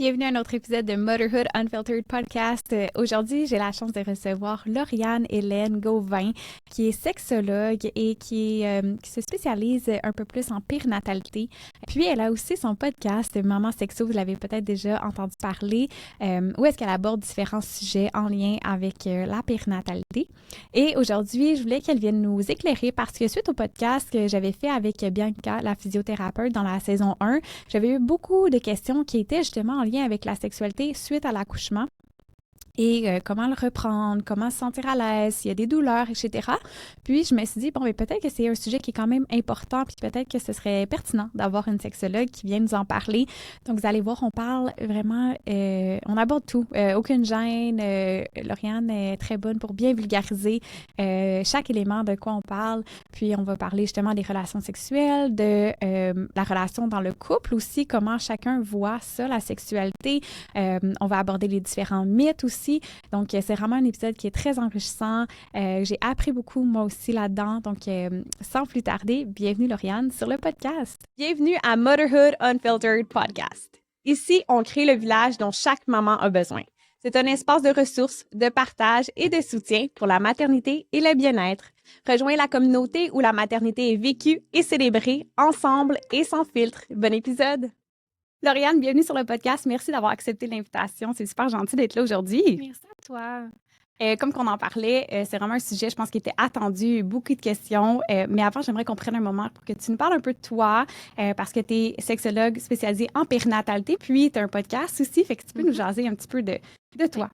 Bienvenue à un autre épisode de Motherhood Unfiltered Podcast. Aujourd'hui, j'ai la chance de recevoir Lauriane Hélène Gauvin, qui est sexologue et qui se spécialise un peu plus en périnatalité. Puis, elle a aussi son podcast Maman Sexo, vous l'avez peut-être déjà entendu parler, où est-ce qu'elle aborde différents sujets en lien avec la périnatalité. Et aujourd'hui, je voulais qu'elle vienne nous éclairer parce que suite au podcast que j'avais fait avec Bianca, la physiothérapeute, dans la saison 1, j'avais eu beaucoup de questions qui étaient justement en lien avec la sexualité suite à l'accouchement. Et comment le reprendre, comment se sentir à l'aise, s'il y a des douleurs, etc. Puis, je me suis dit, bon, mais peut-être que c'est un sujet qui est quand même important, puis peut-être que ce serait pertinent d'avoir une sexologue qui vienne nous en parler. Donc, vous allez voir, on parle vraiment, on aborde tout, aucune gêne. Lauriane est très bonne pour bien vulgariser chaque élément de quoi on parle. Puis, on va parler justement des relations sexuelles, de la relation dans le couple aussi, comment chacun voit ça, la sexualité. On va aborder les différents mythes aussi. Donc, c'est vraiment un épisode qui est très enrichissant. J'ai appris beaucoup, moi aussi, là-dedans. Donc, sans plus tarder, bienvenue, Lauriane, sur le podcast. Bienvenue à Motherhood Unfiltered Podcast. Ici, on crée le village dont chaque maman a besoin. C'est un espace de ressources, de partage et de soutien pour la maternité et le bien-être. Rejoins la communauté où la maternité est vécue et célébrée ensemble et sans filtre. Bon épisode! Lauriane, bienvenue sur le podcast. Merci d'avoir accepté l'invitation. C'est super gentil d'être là aujourd'hui. Merci à toi. Comme qu'on en parlait, c'est vraiment un sujet, je pense, qui était attendu, beaucoup de questions. Mais avant, j'aimerais qu'on prenne un moment pour que tu nous parles un peu de toi, parce que tu es sexologue spécialisée en périnatalité, puis tu as un podcast aussi, fait que tu peux nous jaser un petit peu de toi.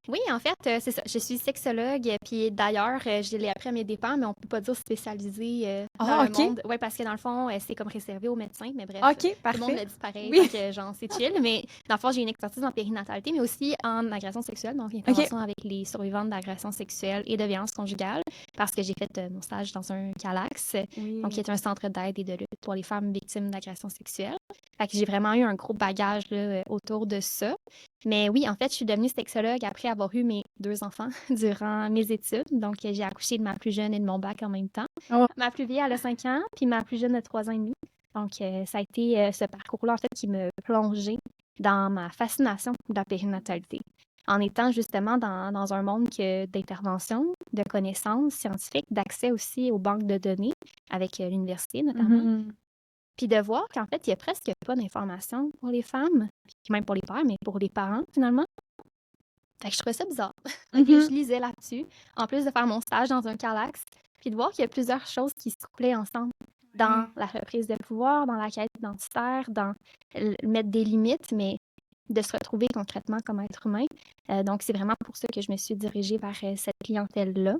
Oui, en fait, c'est ça. Je suis sexologue, puis d'ailleurs, je l'ai appris à mes dépens, mais on peut pas dire spécialisée dans le monde. Oui, parce que dans le fond, c'est comme réservé aux médecins, mais bref, OK, tout parfait. le monde le dit pareil, Oui. donc genre, c'est chill. Mais dans le fond, j'ai une expertise en périnatalité, mais aussi en agression sexuelle, donc intervention avec les survivantes d'agression sexuelle et de violence conjugale, parce que j'ai fait mon stage dans un CALAX, donc qui est un centre d'aide et de lutte pour les femmes victimes d'agression sexuelle. Fait que j'ai vraiment eu un gros bagage là, autour de ça. Mais oui, en fait, je suis devenue sexologue après avoir eu mes 2 enfants durant mes études. Donc, j'ai accouché de ma plus jeune et de mon bac en même temps. Oh. Ma plus vieille, elle a 5 ans, puis ma plus jeune a 3 ans et demi. Donc, ça a été ce parcours-là, en fait, qui me plongeait dans ma fascination de la périnatalité. En étant justement dans un monde d'intervention, de connaissances scientifiques, d'accès aussi aux banques de données, avec l'université notamment. Puis de voir qu'en fait, il n'y a presque pas d'informations pour les femmes, puis même pour les pères, mais pour les parents, finalement. Fait que je trouvais ça bizarre. Fait que je lisais là-dessus, en plus de faire mon stage dans un CALAX, puis de voir qu'il y a plusieurs choses qui se couplaient ensemble dans la reprise de pouvoir, dans la quête identitaire, dans mettre des limites, mais de se retrouver concrètement comme être humain. Donc, c'est vraiment pour ça que je me suis dirigée vers cette clientèle-là.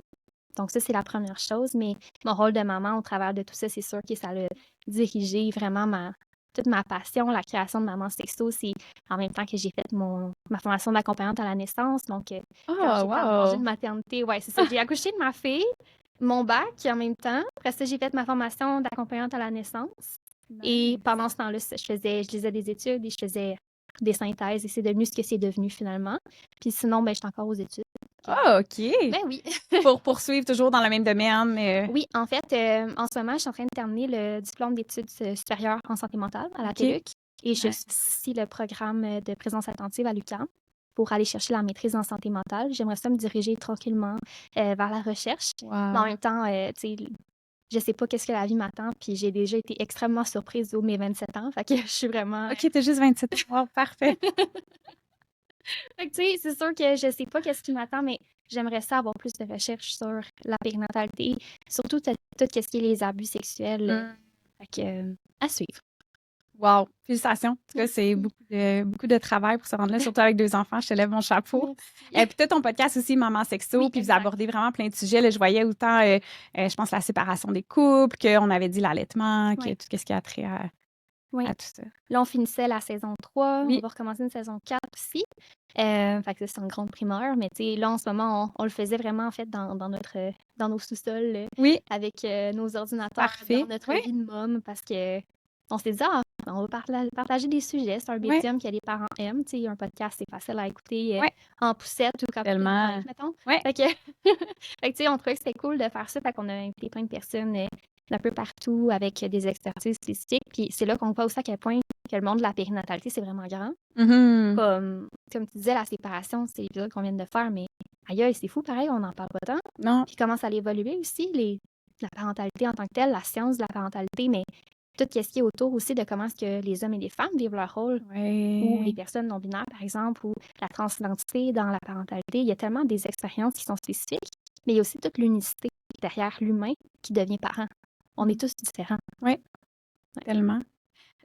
Donc, ça, c'est la première chose. Mais mon rôle de maman au travers de tout ça, c'est sûr que ça a dirigé vraiment toute ma passion. La création de Maman Sexo, c'est en même temps que j'ai fait ma formation d'accompagnante à la naissance. Donc, quand j'étais en congé de maternité, ouais, c'est ça. J'ai accouché de ma fille, mon bac en même temps. Après ça, j'ai fait ma formation d'accompagnante à la naissance. Et pendant ce temps-là, je lisais des études et je faisais des synthèses et c'est devenu ce que c'est devenu finalement. Puis sinon, ben, j'étais encore aux études. Ah, OK. Ben oui. Pour poursuivre toujours dans le même domaine. Oui, en fait, en ce moment, je suis en train de terminer le diplôme d'études supérieures en santé mentale à la TELUC. Et je suis ici le programme de présence attentive à l'UQAM pour aller chercher la maîtrise en santé mentale. J'aimerais ça me diriger tranquillement vers la recherche. Wow. Mais en même temps, tu sais, je sais pas qu'est-ce que la vie m'attend, puis j'ai déjà été extrêmement surprise de mes 27 ans. Fait que je suis vraiment... OK, t'as juste 27 ans. Wow, parfait. Fait que, tu sais, c'est sûr que je sais pas qu'est-ce qui m'attend, mais j'aimerais ça avoir plus de recherches sur la périnatalité, surtout tout ce qui est les abus sexuels. Fait que, à suivre. Wow, félicitations. En tout cas, c'est beaucoup de travail pour se rendre là, surtout avec 2 enfants. Je te lève mon chapeau. Et puis, tu as ton podcast aussi, Maman Sexo, Oui, puis exact. vous abordez vraiment plein de sujets. Là, je voyais autant, je pense, la séparation des couples, qu'on avait dit l'allaitement, que tout ce qui a trait à tout ça. Là, on finissait la saison 3. Oui. On va recommencer une saison 4 aussi. Fait que c'est une grande primeur. Mais tu sais, là, en ce moment, on le faisait vraiment, en fait, dans nos sous-sols, avec nos ordinateurs, dans notre vie de môme, parce que on s'est dit, on va partager des sujets. C'est un médium que les parents aiment. Tu sais, un podcast, c'est facile à écouter en poussette ou quand Tellement. mettons. Fait que, fait que, tu sais, on trouvait que c'était cool de faire ça. Fait qu'on a invité plein de personnes d'un peu partout avec des expertises spécifiques. Puis c'est là qu'on voit aussi à quel point que le monde de la périnatalité, c'est vraiment grand. Mhm. Comme tu disais, la séparation, c'est l'épisode qu'on vient de faire, mais aïe, c'est fou, pareil, on n'en parle pas tant. Non. Puis comment ça allait évoluer aussi, la parentalité en tant que telle, la science de la parentalité, mais tout ce qui est autour aussi de comment est-ce que les hommes et les femmes vivent leur rôle, ou les Ouais. personnes non-binaires, par exemple, ou la transidentité dans la parentalité. Il y a tellement des expériences qui sont spécifiques, mais il y a aussi toute l'unicité derrière l'humain qui devient parent. On est tous différents. Ouais, tellement.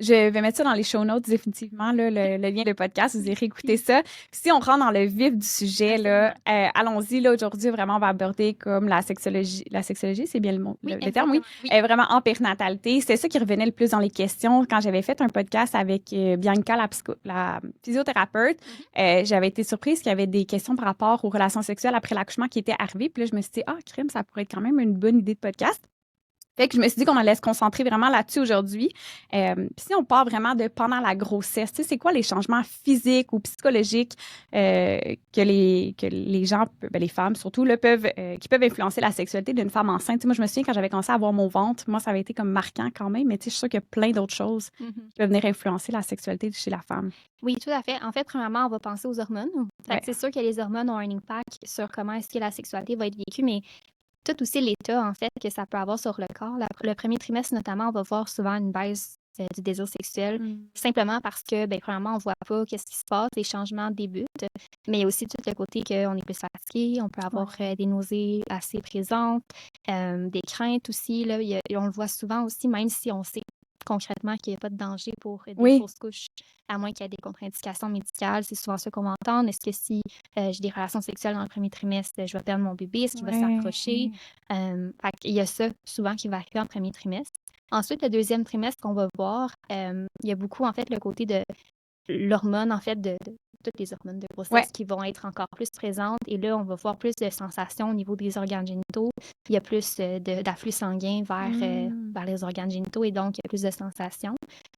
Je vais mettre ça dans les show notes, définitivement, là, le lien de podcast. Vous irez écouter ça. Puis si on rentre dans le vif du sujet, là, allons-y. Là, aujourd'hui, vraiment, on va aborder comme la sexologie. La sexologie, c'est bien le mot, Oui, le terme, oui. exactement. Oui. Vraiment en périnatalité. C'est ça qui revenait le plus dans les questions. Quand j'avais fait un podcast avec Bianca, la physiothérapeute, j'avais été surprise qu'il y avait des questions par rapport aux relations sexuelles après l'accouchement qui étaient arrivées. Puis là, je me suis dit, crime, ça pourrait être quand même une bonne idée de podcast. Fait que je me suis dit qu'on allait se concentrer vraiment là-dessus aujourd'hui. Puis si on part vraiment de pendant la grossesse, tu sais, c'est quoi les changements physiques ou psychologiques que les gens, les femmes surtout, là, qui peuvent influencer la sexualité d'une femme enceinte? Tu sais, moi, je me souviens quand j'avais commencé à avoir mon ventre, moi, ça avait été comme marquant quand même, mais tu sais, je suis sûre qu'il y a plein d'autres choses qui peuvent venir influencer la sexualité chez la femme. Oui, tout à fait. En fait, premièrement, on va penser aux hormones. Fait que c'est sûr que les hormones ont un impact sur comment est-ce que la sexualité va être vécue, mais tout aussi l'état, en fait, que ça peut avoir sur le corps. Le premier trimestre, notamment, on va voir souvent une baisse du désir sexuel, simplement parce que, premièrement, on ne voit pas qu'est-ce qui se passe, les changements débutent, mais il y a aussi tout le côté qu'on est plus fatigué, on peut avoir des nausées assez présentes, des craintes aussi, là, on le voit souvent aussi, même si on sait concrètement qu'il n'y a pas de danger pour des fausses couches, à moins qu'il y ait des contre-indications médicales. C'est souvent ça qu'on va entendre. Est-ce que si j'ai des relations sexuelles dans le premier trimestre, je vais perdre mon bébé? Est-ce qu'il va s'accrocher? Il y a ça souvent qui va arriver en premier trimestre. Ensuite, le deuxième trimestre qu'on va voir, il y a beaucoup, en fait, le côté de l'hormone, en fait, de toutes les hormones de grossesse qui vont être encore plus présentes. Et là, on va voir plus de sensations au niveau des organes génitaux. Il y a plus d'afflux sanguin vers les organes génitaux et donc il y a plus de sensations.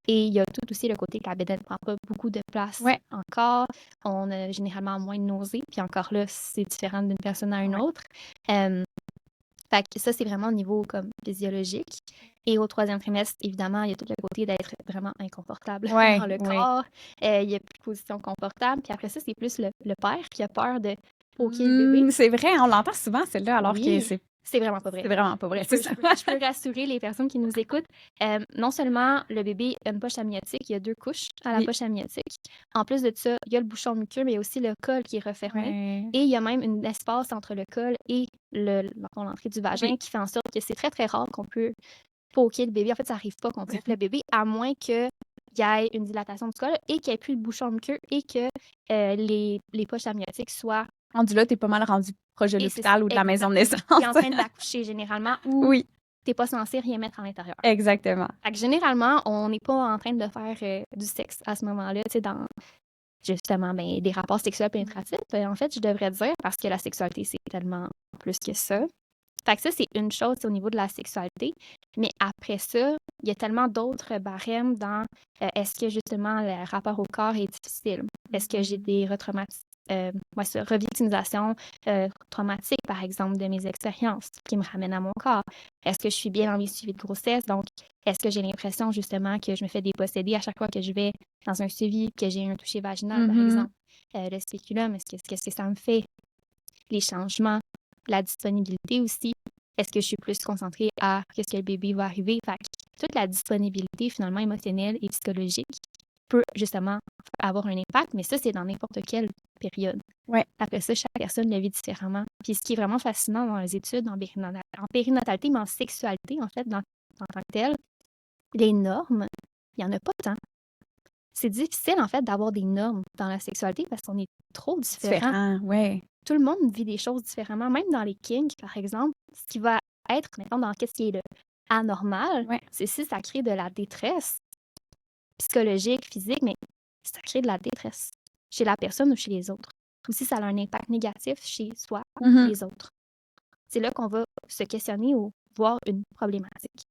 Et il y a tout aussi le côté que la bédaine ne prend pas beaucoup de place encore. On a généralement moins de nausées. Puis encore là, c'est différent d'une personne à une autre. Fait que ça, c'est vraiment au niveau comme physiologique. Et au troisième trimestre, évidemment, il y a tout le côté d'être vraiment inconfortable dans le corps. Il y a plus de position confortable. Puis après ça, c'est plus le père qui a peur de poker le bébé. C'est vrai, on l'entend souvent, celle-là, alors que c'est vraiment pas vrai. C'est vraiment pas vrai. Je peux rassurer les personnes qui nous écoutent. Non seulement le bébé a une poche amniotique, il y a 2 couches à la poche amniotique. En plus de ça, il y a le bouchon muqueux, mais il y a aussi le col qui est refermé. Et il y a même un espace entre le col et l'entrée du vagin qui fait en sorte que c'est très, très rare qu'on peut poker le bébé. En fait, ça n'arrive pas qu'on poke le bébé, à moins qu'il y ait une dilatation du col et qu'il n'y ait plus de bouchon muqueux et que les poches amniotiques soient... Rendu là, t'es pas mal rendu proche de l'hôpital ou de la maison de naissance. T'es en train d'accoucher généralement ou t'es pas censé rien mettre à l'intérieur. Exactement. Fait que généralement, on n'est pas en train de faire du sexe à ce moment-là, tu sais, dans justement des rapports sexuels pénétratifs. En fait, je devrais dire, parce que la sexualité, c'est tellement plus que ça. Fait que ça, c'est une chose au niveau de la sexualité. Mais après ça, il y a tellement d'autres barèmes dans est-ce que justement le rapport au corps est difficile? Est-ce que j'ai des revictimisation traumatique, par exemple, de mes expériences qui me ramènent à mon corps? Est-ce que je suis bien dans mes suivis de grossesse? Donc, est-ce que j'ai l'impression, justement, que je me fais déposséder à chaque fois que je vais dans un suivi, que j'ai un toucher vaginal, par exemple? Le spéculum, qu'est-ce que ça me fait? Les changements, la disponibilité aussi. Est-ce que je suis plus concentrée à qu'est-ce que le bébé va arriver? Fait que toute la disponibilité, finalement, émotionnelle et psychologique peut, justement, avoir un impact, mais ça, c'est dans n'importe quelle période. Après ça, chaque personne le vit différemment. Puis ce qui est vraiment fascinant dans les études en périnatalité, mais en sexualité, en fait, en tant que telle, les normes, il n'y en a pas tant. C'est difficile, en fait, d'avoir des normes dans la sexualité parce qu'on est trop différents. Tout le monde vit des choses différemment, même dans les kinks, par exemple. Ce qui va être, maintenant, dans qu'est-ce qui est le anormal, c'est si ça crée de la détresse psychologique, physique, mais ça crée de la détresse chez la personne ou chez les autres. Ou si ça a un impact négatif chez soi ou les autres. C'est là qu'on va se questionner ou voir une problématique.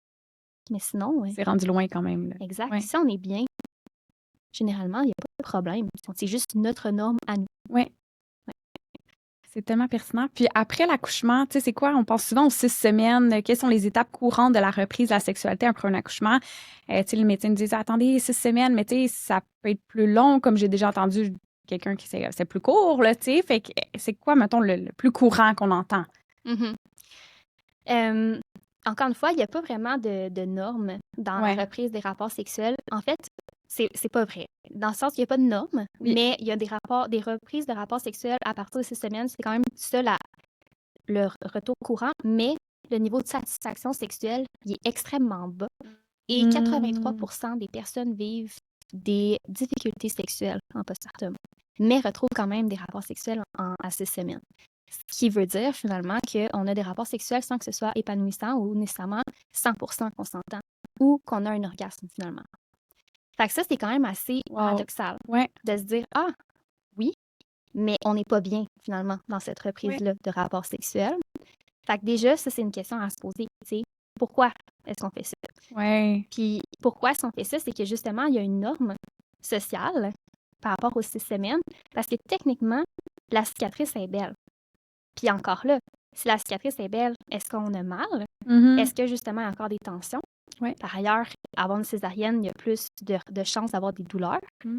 Mais sinon... c'est rendu loin quand même. Là. Exact. Si on est bien, généralement, il n'y a pas de problème. C'est juste notre norme à nous. C'est tellement pertinent. Puis après l'accouchement, tu sais, c'est quoi? On pense souvent aux 6 semaines. Quelles sont les étapes courantes de la reprise de la sexualité après un accouchement? Tu sais, les médecins nous disent, attendez, 6 semaines, mais tu sais, ça peut être plus long, comme j'ai déjà entendu quelqu'un qui c'est plus court, là, tu sais. Fait que c'est quoi, mettons, le plus courant qu'on entend? Mhm. Euh, Encore une fois, il n'y a pas vraiment de normes dans Ouais. la reprise des rapports sexuels. En fait, c'est pas vrai. Dans le sens qu'il n'y a pas de normes, Oui. mais il y a des reprises de rapports sexuels à partir de 6 semaines. C'est quand même ça le retour courant, mais le niveau de satisfaction sexuelle, il est extrêmement bas. Et 83% des personnes vivent des difficultés sexuelles en postpartum, mais retrouvent quand même des rapports sexuels à 6 semaines. Ce qui veut dire finalement qu'on a des rapports sexuels sans que ce soit épanouissant ou nécessairement 100% consentant ou qu'on a un orgasme finalement. Fait que ça, c'est quand même assez paradoxal Ouais. de se dire, ah, oui, mais on n'est pas bien finalement dans cette reprise-là de rapports sexuels. Fait que déjà, ça, c'est une question à se poser. Tu sais, pourquoi est-ce qu'on fait ça? Ouais. Puis pourquoi est-ce qu'on fait ça? C'est que justement, il y a une norme sociale par rapport aux 6 semaines parce que techniquement, la cicatrice est belle. Puis encore là, si la cicatrice est belle, est-ce qu'on a mal? Est-ce que justement, il y a encore des tensions? Ouais. Par ailleurs, avant une césarienne, il y a plus de chances d'avoir des douleurs. Tu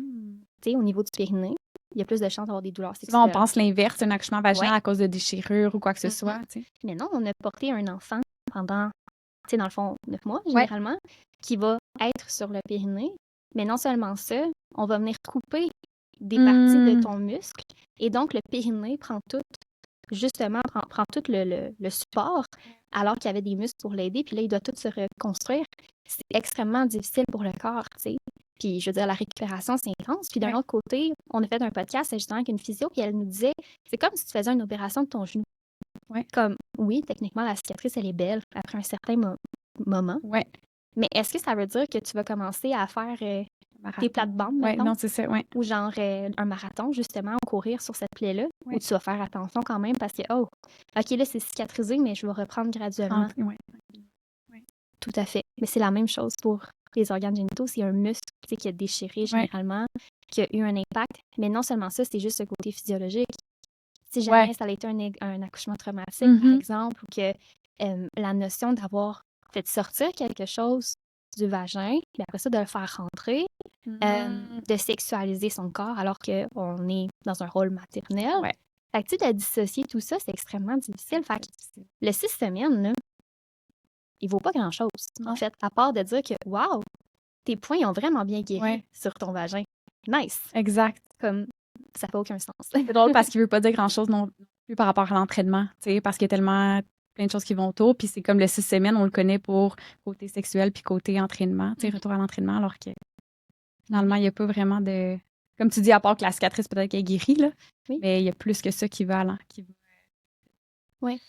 sais, au niveau du périnée, il y a plus de chances d'avoir des douleurs sexuelles. Souvent, on pense l'inverse, un accouchement vaginal Ouais. à cause de déchirures ou quoi que ce soit. Tu sais. Mais non, on a porté un enfant pendant, tu sais, dans le fond, 9 mois, généralement, qui va être sur le périnée. Mais non seulement ça, on va venir couper des parties de ton muscle. Et donc, le périnée prend tout le support, alors qu'il y avait des muscles pour l'aider. Puis là, il doit tout se reconstruire. C'est extrêmement difficile pour le corps, tu sais. Puis, je veux dire, la récupération, c'est intense. Puis d'un autre côté, on a fait un podcast justement avec une physio, puis elle nous disait, c'est comme si tu faisais une opération de ton genou. Ouais. Comme, oui, techniquement, la cicatrice, elle est belle après un certain moment. Ouais. Mais est-ce que ça veut dire que tu vas commencer à faire tes plates-bandes, Ouais, mettons? non, c'est ça, ouais. Ou genre un marathon, justement, ou courir sur cette plaie-là? Ouais. Ou tu vas faire attention quand même parce que, oh, OK, là, c'est cicatrisé, mais je vais reprendre graduellement. Ouais. Tout à fait. Mais c'est la même chose pour les organes génitaux. C'est un muscle qui a déchiré généralement, qui a eu un impact. Mais non seulement ça, c'est juste le côté physiologique. Si jamais ça a été un accouchement traumatique, par exemple, ou que la notion d'avoir fait sortir quelque chose du vagin, puis après ça, de le faire rentrer, de sexualiser son corps alors qu'on est dans un rôle maternel. Ouais. Fait que tu sais, de dissocier tout ça, c'est extrêmement difficile. Fait que le 6 semaines, là, il vaut pas grand-chose, en fait, à part de dire que, wow, tes points ont vraiment bien guéri sur ton vagin. Nice. Exact. Comme, ça fait aucun sens. C'est drôle parce qu'il veut pas dire grand-chose non plus par rapport à l'entraînement, tu sais, parce qu'il y a tellement plein de choses qui vont autour, puis c'est comme le 6 semaines, on le connaît pour côté sexuel puis côté entraînement, tu sais, retour à l'entraînement, alors que finalement, il n'y a pas vraiment de... Comme tu dis, à part que la cicatrice peut-être qu'elle est guérie, là, mais il y a plus que ça qui va Oui.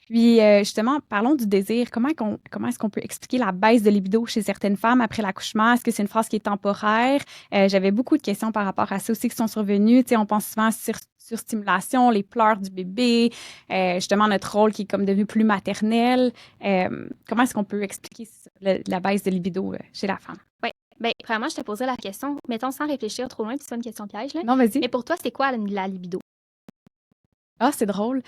Puis, justement, parlons du désir. Comment est-ce qu'on peut expliquer la baisse de libido chez certaines femmes après l'accouchement? Est-ce que c'est une phrase qui est temporaire? J'avais beaucoup de questions par rapport à ça aussi qui sont survenues. Tu sais, on pense souvent à surstimulation, les pleurs du bébé, justement notre rôle qui est comme devenu plus maternel. Comment est-ce qu'on peut expliquer la baisse de libido chez la femme? Oui. Bien, vraiment, je te poserais la question, mettons sans réfléchir trop loin, puis c'est pas une question piège, là. Non, vas-y. Mais pour toi, c'est quoi la libido? Ah, c'est drôle.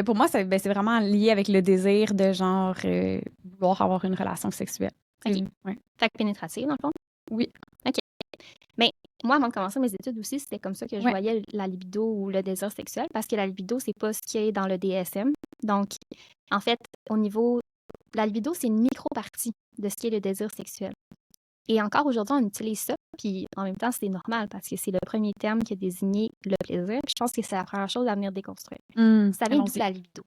Pour moi, c'est vraiment lié avec le désir de genre vouloir avoir une relation sexuelle. OK. Ouais. Fait que pénétrative, dans le fond? Oui. OK. Mais moi, avant de commencer mes études aussi, c'était comme ça que je voyais la libido ou le désir sexuel, parce que la libido, c'est pas ce qui est dans le DSM. Donc, en fait, au niveau... La libido, c'est une micro-partie de ce qui est le désir sexuel. Et encore aujourd'hui, on utilise ça, puis en même temps, c'est normal parce que c'est le premier terme qui a désigné le plaisir. Puis je pense que c'est la première chose à venir déconstruire. Ça vient d'où la libido?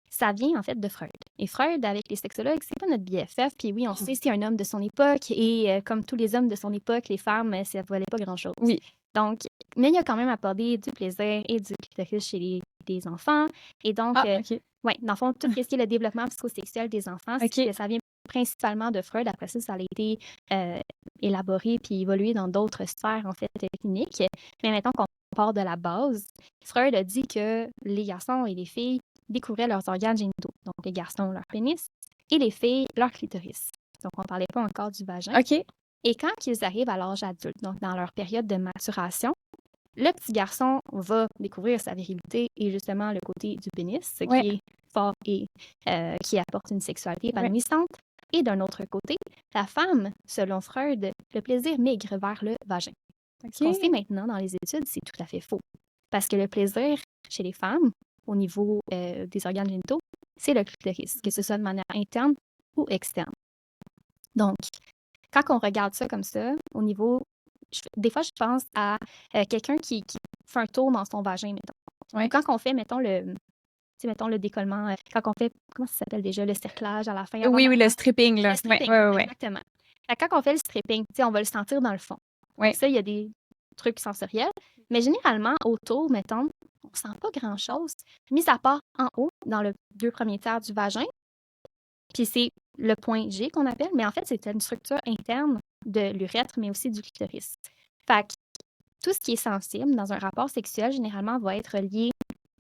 Ça vient en fait de Freud. Et Freud, avec les sexologues, c'est pas notre BFF. Puis oui, on sait c'est un homme de son époque et comme tous les hommes de son époque, les femmes, ça ne valait pas grand-chose. Oui. Donc, mais il a quand même apporté du plaisir et du clitoris chez les enfants. Et donc, dans le fond, tout ce qui est le développement psychosexuel des enfants, ça vient principalement de Freud. Après ça, ça a été élaboré puis évolué dans d'autres sphères, en fait, cliniques. Mais maintenant qu'on part de la base, Freud a dit que les garçons et les filles découvraient leurs organes génitaux. Donc, les garçons, leur pénis, et les filles, leur clitoris. Donc, on ne parlait pas encore du vagin. OK. Et quand ils arrivent à l'âge adulte, donc dans leur période de maturation, le petit garçon va découvrir sa virilité et justement le côté du pénis, ce Ouais. qui est fort et qui apporte une sexualité Ouais. épanouissante. Et d'un autre côté, la femme, selon Freud, le plaisir migre vers le vagin. Ce qu'on sait maintenant dans les études, c'est tout à fait faux. Parce que le plaisir chez les femmes, au niveau des organes génitaux, c'est le clitoris, que ce soit de manière interne ou externe. Donc, quand on regarde ça comme ça, au niveau... des fois, je pense à quelqu'un qui fait un tour dans son vagin, mettons. Ouais. Quand on fait, mettons, le décollement, quand on fait, comment ça s'appelle déjà, le cerclage à la fin. Oui, le stripping, là. Le stripping, Ouais. exactement. Fait que quand on fait le stripping, on va le sentir dans le fond. Ouais. Ça, il y a des trucs sensoriels. Mais généralement, autour, mettons, on sent pas grand-chose, mis à part en haut, dans le 2 premiers tiers du vagin. Puis c'est le point G qu'on appelle, mais en fait, c'est une structure interne de l'urètre, mais aussi du clitoris. Fait que tout ce qui est sensible dans un rapport sexuel, généralement, va être lié,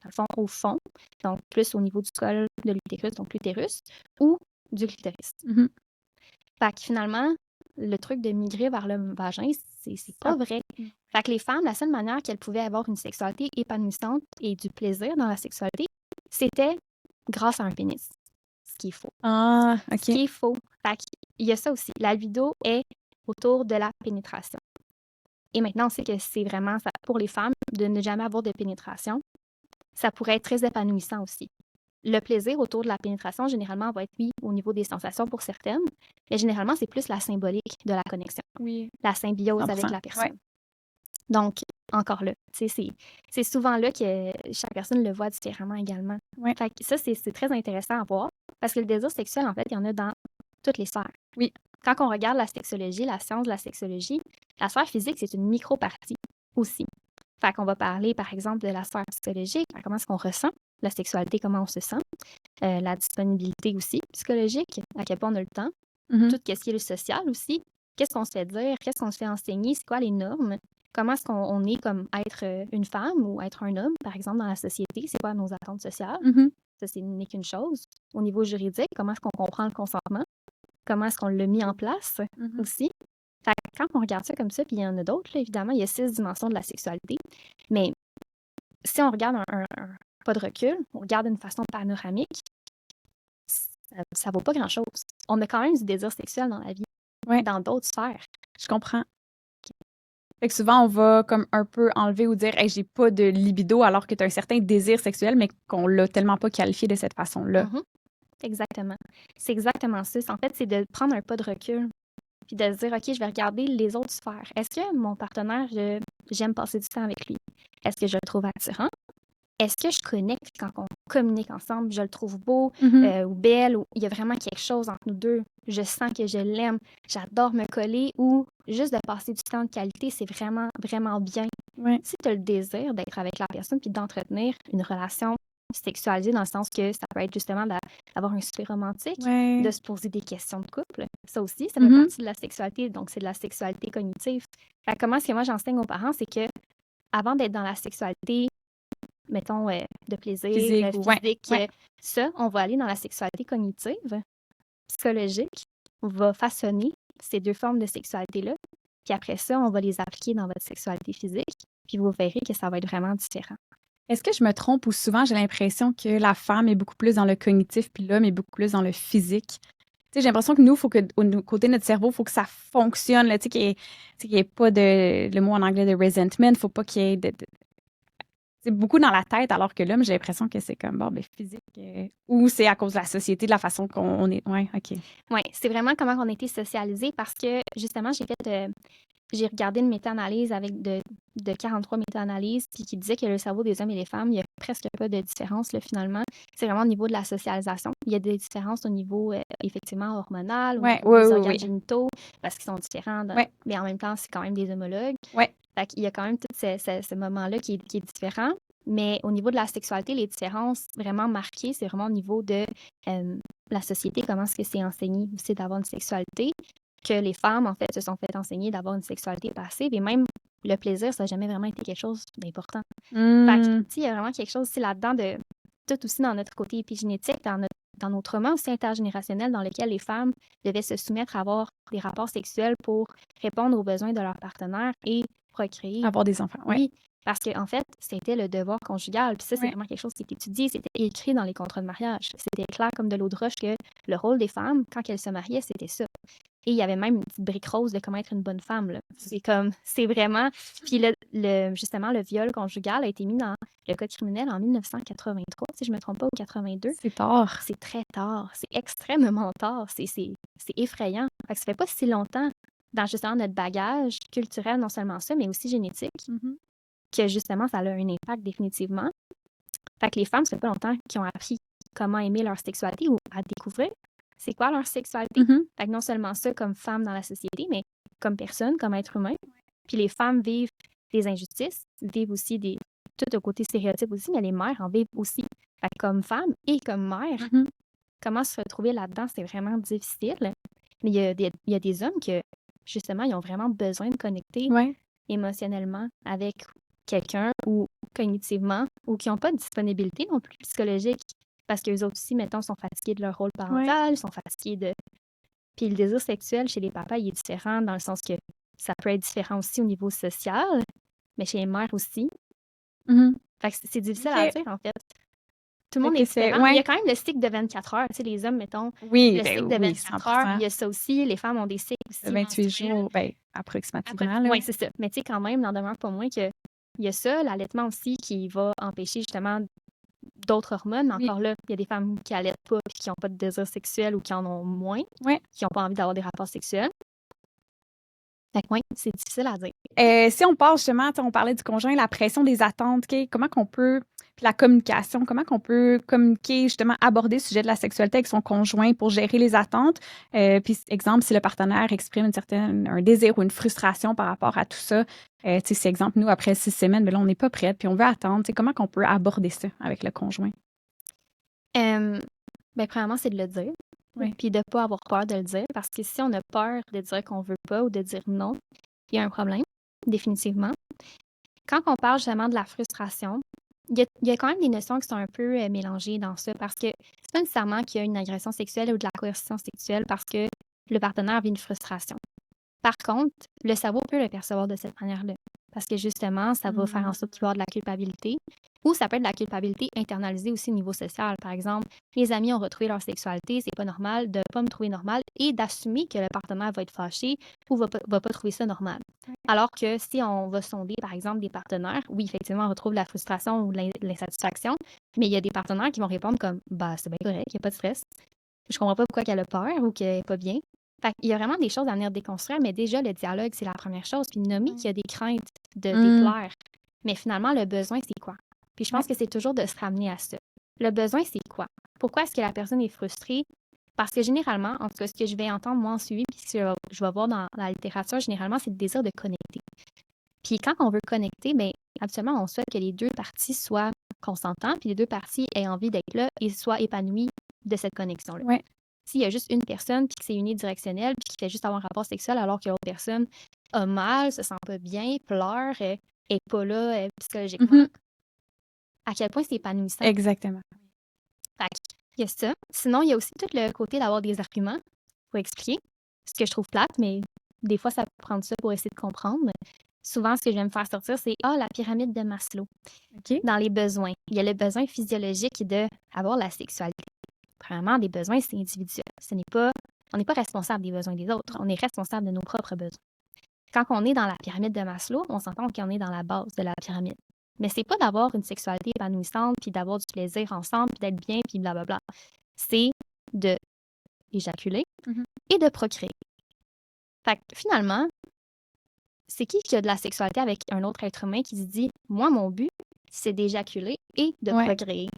dans le fond, au fond, donc plus au niveau du col de l'utérus, donc l'utérus, ou du clitoris. Mhm. Fait que finalement, le truc de migrer vers le vagin, c'est pas vrai. Fait que les femmes, la seule manière qu'elles pouvaient avoir une sexualité épanouissante et du plaisir dans la sexualité, c'était grâce à un pénis. Ce qui est faux. Ah, Ce OK. qui est faux. Fait qu'il y a ça aussi. La libido est autour de la pénétration. Et maintenant, on sait que c'est vraiment ça, pour les femmes de ne jamais avoir de pénétration. Ça pourrait être très épanouissant aussi. Le plaisir autour de la pénétration, généralement, va être, oui, au niveau des sensations pour certaines, mais généralement, c'est plus la symbolique de la connexion, Oui. la symbiose 100%. avec la personne. Ouais. Donc, encore là, c'est souvent là que chaque personne le voit différemment également. Ouais. Fait que ça, c'est très intéressant à voir, parce que le désir sexuel, en fait, il y en a dans toutes les sphères. Oui. Quand on regarde la sexologie, la science de la sexologie, la sphère physique, c'est une micro-partie aussi. Fait qu'on va parler, par exemple, de la sphère psychologique, comment est-ce qu'on ressent la sexualité, comment on se sent, la disponibilité aussi psychologique, à quel point on a le temps, Mhm. tout ce qui est le social aussi, qu'est-ce qu'on se fait dire, qu'est-ce qu'on se fait enseigner, c'est quoi les normes, comment est-ce qu'on est comme être une femme ou être un homme, par exemple, dans la société, c'est quoi nos attentes sociales, Mhm. ça, ce n'est qu'une chose. Au niveau juridique, comment est-ce qu'on comprend le consentement, comment est-ce qu'on l'a mis en place Mhm. aussi. Fait que quand on regarde ça comme ça, puis il y en a d'autres, là, évidemment, il y a 6 dimensions de la sexualité, mais si on regarde un pas de recul, on regarde d'une façon panoramique, ça vaut pas grand-chose. On a quand même du désir sexuel dans la vie, Ouais. dans d'autres sphères. Je comprends. Fait que souvent, on va comme un peu enlever ou dire hey, j'ai pas de libido alors que tu as un certain désir sexuel, mais qu'on l'a tellement pas qualifié de cette façon-là. Mhm. Exactement. C'est exactement ça. En fait, c'est de prendre un pas de recul puis de se dire, OK, je vais regarder les autres sphères. Est-ce que mon partenaire, j'aime passer du temps avec lui? Est-ce que je le trouve attirant? Est-ce que je connecte quand on communique ensemble? Je le trouve beau Mhm. ou belle ou il y a vraiment quelque chose entre nous deux? Je sens que je l'aime, j'adore me coller ou juste de passer du temps de qualité, c'est vraiment, vraiment bien. Ouais. Si tu as le désir d'être avec la personne puis d'entretenir une relation sexualisée dans le sens que ça peut être justement d'avoir un souper romantique, Ouais. de se poser des questions de couple. Ça aussi, ça fait Mhm. partie de la sexualité, donc c'est de la sexualité cognitive. Fait que comment est-ce que moi j'enseigne aux parents, c'est que avant d'être dans la sexualité, mettons, de plaisir, Physique, physique, ouais. ça, on va aller dans la sexualité cognitive, psychologique, on va façonner ces 2 formes de sexualité-là, puis après ça, on va les appliquer dans votre sexualité physique, puis vous verrez que ça va être vraiment différent. Est-ce que je me trompe ou souvent j'ai l'impression que la femme est beaucoup plus dans le cognitif puis l'homme est beaucoup plus dans le physique? Tu sais, j'ai l'impression que nous, faut que côté de notre cerveau, il faut que ça fonctionne, là, tu sais, qu'il y ait pas de, le mot en anglais de resentment, faut pas qu'il y ait c'est beaucoup dans la tête, alors que l'homme, j'ai l'impression que c'est comme, bon, ben, physique, ou c'est à cause de la société, de la façon qu'on est. Ouais, OK. Oui, c'est vraiment comment on a été socialisés parce que, justement, j'ai regardé une méta-analyse avec de 43 méta-analyses puis qui disait que le cerveau des hommes et des femmes, il n'y a presque pas de différence, là, finalement. C'est vraiment au niveau de la socialisation. Il y a des différences au niveau, effectivement, hormonal, au Ouais, niveau des oui, organes oui. génitaux, parce qu'ils sont différents, Ouais. mais en même temps, c'est quand même des homologues. Ouais. Fait qu'il y a quand même tout ce moment-là qui est différent. Mais au niveau de la sexualité, les différences vraiment marquées, c'est vraiment au niveau de la société, comment est-ce que c'est enseigné aussi d'avoir une sexualité, que les femmes, en fait, se sont fait enseigner d'avoir une sexualité passive et même le plaisir, ça n'a jamais vraiment été quelque chose d'important. Fait que, il y a vraiment quelque chose aussi là-dedans de tout aussi dans notre côté épigénétique, dans nos traumas aussi intergénérationnels dans lesquels les femmes devaient se soumettre à avoir des rapports sexuels pour répondre aux besoins de leur partenaire et procréer. Avoir des enfants, ouais. Oui, Parce qu'en fait, c'était le devoir conjugal. Puis ça, c'est vraiment quelque chose qui est étudié. C'était écrit dans les contrats de mariage. C'était clair comme de l'eau de roche que le rôle des femmes, quand elles se mariaient, c'était ça. Et il y avait même une petite brique rose de comment être une bonne femme. Là. C'est vraiment... Puis justement, le viol conjugal a été mis dans le code criminel en 1983, si je ne me trompe pas, ou 82. C'est tard. C'est très tard. C'est extrêmement tard. C'est effrayant. Fait que ça fait pas si longtemps dans justement notre bagage culturel, non seulement ça, mais aussi génétique, que justement, ça a un impact définitivement. Fait que les femmes, ça fait pas longtemps qu'ils ont appris comment aimer leur sexualité ou à découvrir c'est quoi leur sexualité. Fait que non seulement ça comme femmes dans la société, mais comme personne, comme être humain. Puis les femmes vivent des injustices, vivent aussi tout au côté stéréotype aussi, mais les mères en vivent aussi. Fait que comme femme et comme mère, comment se retrouver là-dedans, c'est vraiment difficile. Mais il y a des hommes que, justement, ils ont vraiment besoin de connecter émotionnellement avec quelqu'un ou cognitivement ou qui n'ont pas de disponibilité non plus psychologique parce qu'eux autres aussi, mettons, sont fatigués de leur rôle parental, sont fatigués de... Puis le désir sexuel chez les papas, il est différent dans le sens que ça peut être différent aussi au niveau social, mais chez les mères aussi. Fait que c'est difficile à dire, en fait. Tout le monde est différent. Il y a quand même le cycle de 24 heures. Tu sais, les hommes, mettons, le cycle de 24 heures, il y a ça aussi. Les femmes ont des cycles aussi. De 28 jours, approximativement. Oui, c'est ça. Mais tu sais, quand même, n'en demeure pas moins qu'il y a ça, l'allaitement aussi, qui va empêcher justement d'autres hormones. Mais encore là, il y a des femmes qui allaitent pas et qui n'ont pas de désir sexuel ou qui en ont moins, qui n'ont pas envie d'avoir des rapports sexuels. Fait que c'est difficile à dire. Si on parle justement, on parlait du conjoint, la pression des attentes, comment qu'on peut, puis la communication, comment qu'on peut communiquer, justement, aborder le sujet de la sexualité avec son conjoint pour gérer les attentes. Puis, exemple, si le partenaire exprime un désir ou une frustration par rapport à tout ça, si, exemple, nous, après 6 semaines, là, on n'est pas prête, puis on veut attendre, comment qu'on peut aborder ça avec le conjoint? Premièrement, c'est de le dire. Puis de ne pas avoir peur de le dire, parce que si on a peur de dire qu'on ne veut pas ou de dire non, il y a un problème, définitivement. Quand on parle justement de la frustration, il y a quand même des notions qui sont un peu mélangées dans ça, parce que c'est pas nécessairement qu'il y a une agression sexuelle ou de la coercition sexuelle parce que le partenaire vit une frustration. Par contre, le cerveau peut le percevoir de cette manière-là, parce que justement, ça va faire en sorte qu'il va y avoir de la culpabilité, ou ça peut être de la culpabilité internalisée aussi au niveau social. Par exemple, les amis ont retrouvé leur sexualité, c'est pas normal de pas me trouver normal et d'assumer que le partenaire va être fâché ou va pas trouver ça normal. Alors que si on va sonder, par exemple, des partenaires, oui, effectivement, on retrouve la frustration ou l'insatisfaction, mais il y a des partenaires qui vont répondre comme « bah c'est bien correct, il n'y a pas de stress. Je comprends pas pourquoi qu'elle a peur ou qu'elle n'est pas bien. » Fait qu'il y a vraiment des choses à venir déconstruire, mais déjà, le dialogue, c'est la première chose. Puis nommer qu'il y a des craintes de déplaire. Mais finalement, le besoin, c'est quoi? Puis je pense que c'est toujours de se ramener à ça. Le besoin, c'est quoi? Pourquoi est-ce que la personne est frustrée? Parce que généralement, en tout cas, ce que je vais entendre moi en suivi, puis ce que je vais voir dans la littérature, généralement, c'est le désir de connecter. Puis quand on veut connecter, bien, absolument, on souhaite que les deux parties soient consentants, puis les deux parties aient envie d'être là et soient épanouies de cette connexion-là. Ouais. S'il y a juste une personne puis que c'est unidirectionnel puis qui fait juste avoir un rapport sexuel alors que l'autre personne a mal, se sent pas bien, pleure, est pas là psychologiquement, à quel point c'est épanouissant. Exactement. Fait qu'il y a ça. Sinon, il y a aussi tout le côté d'avoir des arguments pour expliquer, ce que je trouve plate, mais des fois, ça peut prendre ça pour essayer de comprendre. Souvent, ce que je vais me faire sortir, c'est la pyramide de Maslow. Dans les besoins. Il y a le besoin physiologique d'avoir la sexualité. Premièrement, des besoins, c'est individuel. On n'est pas responsable des besoins des autres. On est responsable de nos propres besoins. Quand on est dans la pyramide de Maslow, on s'entend qu'on est dans la base de la pyramide. Mais c'est pas d'avoir une sexualité épanouissante, puis d'avoir du plaisir ensemble, puis d'être bien, puis blablabla. C'est d'éjaculer et de procréer. Fait que finalement, c'est qui a de la sexualité avec un autre être humain qui se dit « Moi, mon but, c'est d'éjaculer et de procréer. »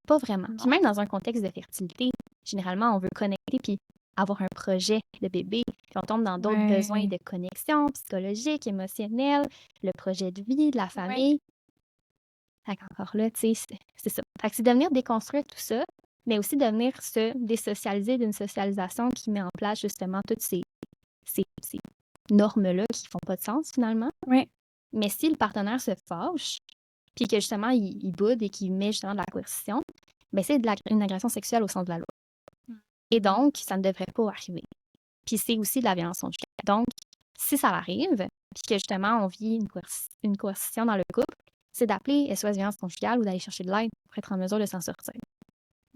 Pas vraiment. Puis même dans un contexte de fertilité, généralement, on veut connecter puis avoir un projet de bébé. Puis on tombe dans d'autres besoins de connexion psychologique, émotionnelle, le projet de vie, de la famille. Fait qu'encore là, tu sais, c'est ça. Fait que c'est de venir déconstruire tout ça, mais aussi de venir se désocialiser d'une socialisation qui met en place justement toutes ces normes-là qui font pas de sens finalement. Oui. Mais si le partenaire se fâche, puis que justement, il boude et qu'il met justement de la coercition, bien, c'est une agression sexuelle au sens de la loi. Et donc, ça ne devrait pas arriver. Puis c'est aussi de la violence conjugale. Donc, si ça arrive, puis que justement, on vit une coercition dans le couple, c'est d'appeler SOS violence conjugale ou d'aller chercher de l'aide pour être en mesure de s'en sortir.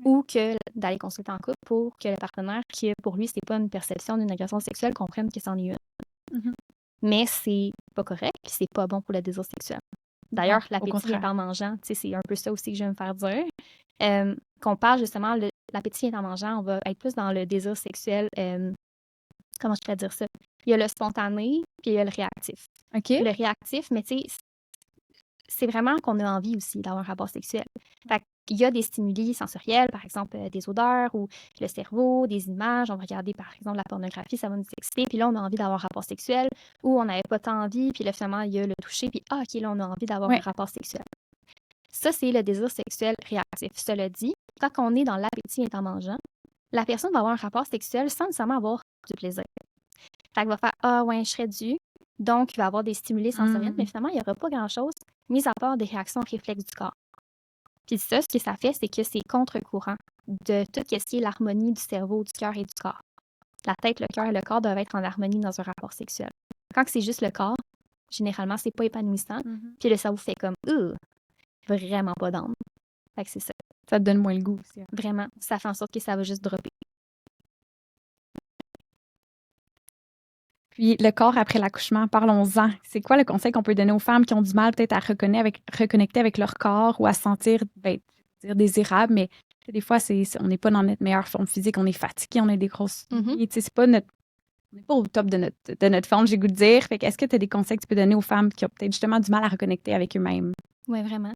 Ou que d'aller consulter en couple pour que le partenaire, qui pour lui, c'est pas une perception d'une agression sexuelle, comprenne que c'en est une. Mhm. Mais c'est pas correct, puis c'est pas bon pour le désir sexuel. D'ailleurs, Au l'appétit contraire. est en mangeant. Tu sais, c'est un peu ça aussi que je vais me faire dire. Qu'on parle justement, l'appétit est en mangeant, on va être plus dans le désir sexuel. Comment je pourrais dire ça? Il y a le spontané, puis il y a le réactif. OK. Le réactif, mais tu sais, c'est vraiment qu'on a envie aussi d'avoir un rapport sexuel. Fait qu'il y a des stimuli sensoriels, par exemple des odeurs ou le cerveau, des images. On va regarder, par exemple, la pornographie, ça va nous exciter. Puis là, on a envie d'avoir un rapport sexuel ou on n'avait pas tant envie. Puis là, finalement, il y a le toucher. Puis OK, là, on a envie d'avoir un rapport sexuel. Ça, c'est le désir sexuel réactif. Cela dit, quand on est dans l'appétit est en mangeant, la personne va avoir un rapport sexuel sans nécessairement avoir du plaisir. Fait qu'elle va faire « Ah ouais, je serais due ». Donc, il va avoir des stimuli sensoriels, mais finalement, il n'y aura pas grand-chose, mis à part des réactions réflexes du corps. Puis ça, ce que ça fait, c'est que c'est contre-courant de tout ce qui est l'harmonie du cerveau, du cœur et du corps. La tête, le cœur et le corps doivent être en harmonie dans un rapport sexuel. Quand c'est juste le corps, généralement, c'est pas épanouissant. Puis le cerveau fait comme « vraiment pas d'âme ». Fait que c'est ça. Ça te donne moins le goût aussi. Vraiment, ça fait en sorte que ça va juste dropper. Puis le corps après l'accouchement, parlons-en. C'est quoi le conseil qu'on peut donner aux femmes qui ont du mal peut-être à reconnecter avec leur corps ou à se sentir désirable, mais des fois, on n'est pas dans notre meilleure forme physique, on est fatigué, on a des grosses... On n'est pas au top de notre forme, j'ai goût de dire. Fait que est-ce que tu as des conseils que tu peux donner aux femmes qui ont peut-être justement du mal à reconnecter avec eux-mêmes? Oui, vraiment.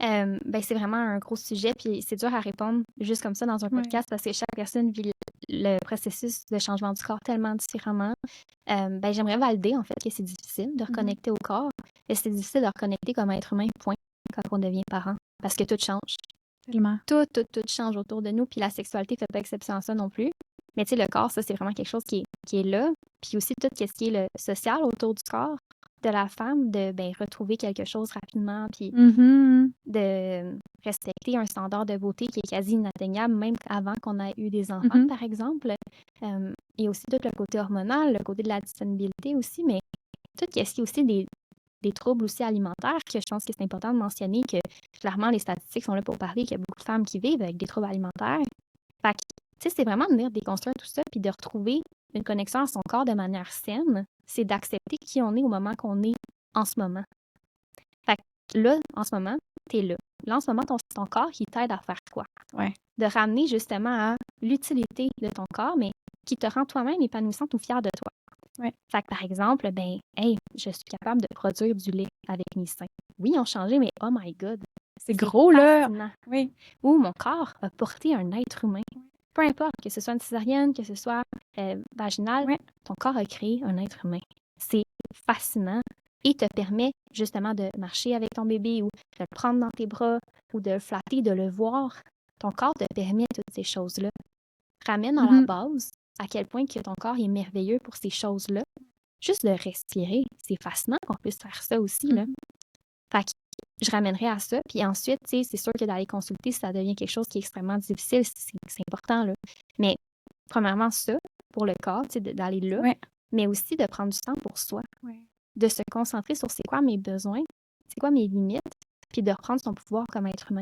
C'est vraiment un gros sujet, puis c'est dur à répondre juste comme ça dans un podcast parce que chaque personne vit le processus de changement du corps tellement différemment. J'aimerais valider, en fait, que c'est difficile de reconnecter au corps, et c'est difficile de reconnecter comme être humain, point, quand on devient parent, parce que tout change. Tellement. Tout change autour de nous, puis la sexualité fait pas exception à ça non plus. Mais tu sais, le corps, ça, c'est vraiment quelque chose qui est là, puis aussi tout ce qui est le social autour du corps de la femme, de retrouver quelque chose rapidement, puis de respecter un standard de beauté qui est quasi inatteignable, même avant qu'on ait eu des enfants, par exemple. Et aussi tout le côté hormonal, le côté de la disponibilité aussi, mais tout ce qui est aussi des troubles aussi alimentaires, que je pense que c'est important de mentionner que clairement, les statistiques sont là pour parler qu'il y a beaucoup de femmes qui vivent avec des troubles alimentaires. Fait que, tu sais, c'est vraiment de venir déconstruire tout ça, puis de retrouver une connexion à son corps de manière saine, c'est d'accepter qui on est au moment qu'on est en ce moment. Fait que là, en ce moment, t'es là. Là, en ce moment, ton corps, il t'aide à faire quoi? Ouais. De ramener justement à l'utilité de ton corps, mais qui te rend toi-même épanouissante ou fière de toi. Ouais. Fait que par exemple, je suis capable de produire du lait avec mes seins. Oui, ils ont changé, mais oh my God! C'est gros, fascinant. là! Oui. Ou mon corps a porté un être humain. Peu importe, que ce soit une césarienne, que ce soit vaginale, ton corps a créé un être humain. C'est fascinant et te permet justement de marcher avec ton bébé ou de le prendre dans tes bras ou de le flatter, de le voir. Ton corps te permet toutes ces choses-là. Ramène à la base à quel point que ton corps est merveilleux pour ces choses-là. Juste de respirer, c'est fascinant qu'on puisse faire ça aussi, là. Fait que je ramènerai à ça. Puis ensuite, tu sais, c'est sûr que d'aller consulter, ça devient quelque chose qui est extrêmement difficile. C'est important, là. Mais premièrement, ça, pour le corps, tu sais, d'aller là, mais aussi de prendre du temps pour soi. De se concentrer sur c'est quoi mes besoins, c'est quoi mes limites, puis de reprendre son pouvoir comme être humain.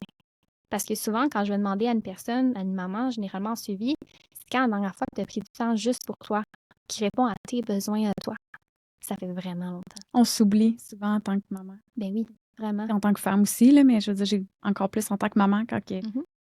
Parce que souvent, quand je vais demander à une personne, à une maman, généralement en suivi, c'est quand la dernière fois que tu as pris du temps juste pour toi, qui répond à tes besoins à toi. Ça fait vraiment longtemps. On s'oublie souvent en tant que maman. Ben oui, vraiment. En tant que femme aussi, là, mais je veux dire, j'ai encore plus en tant que maman quand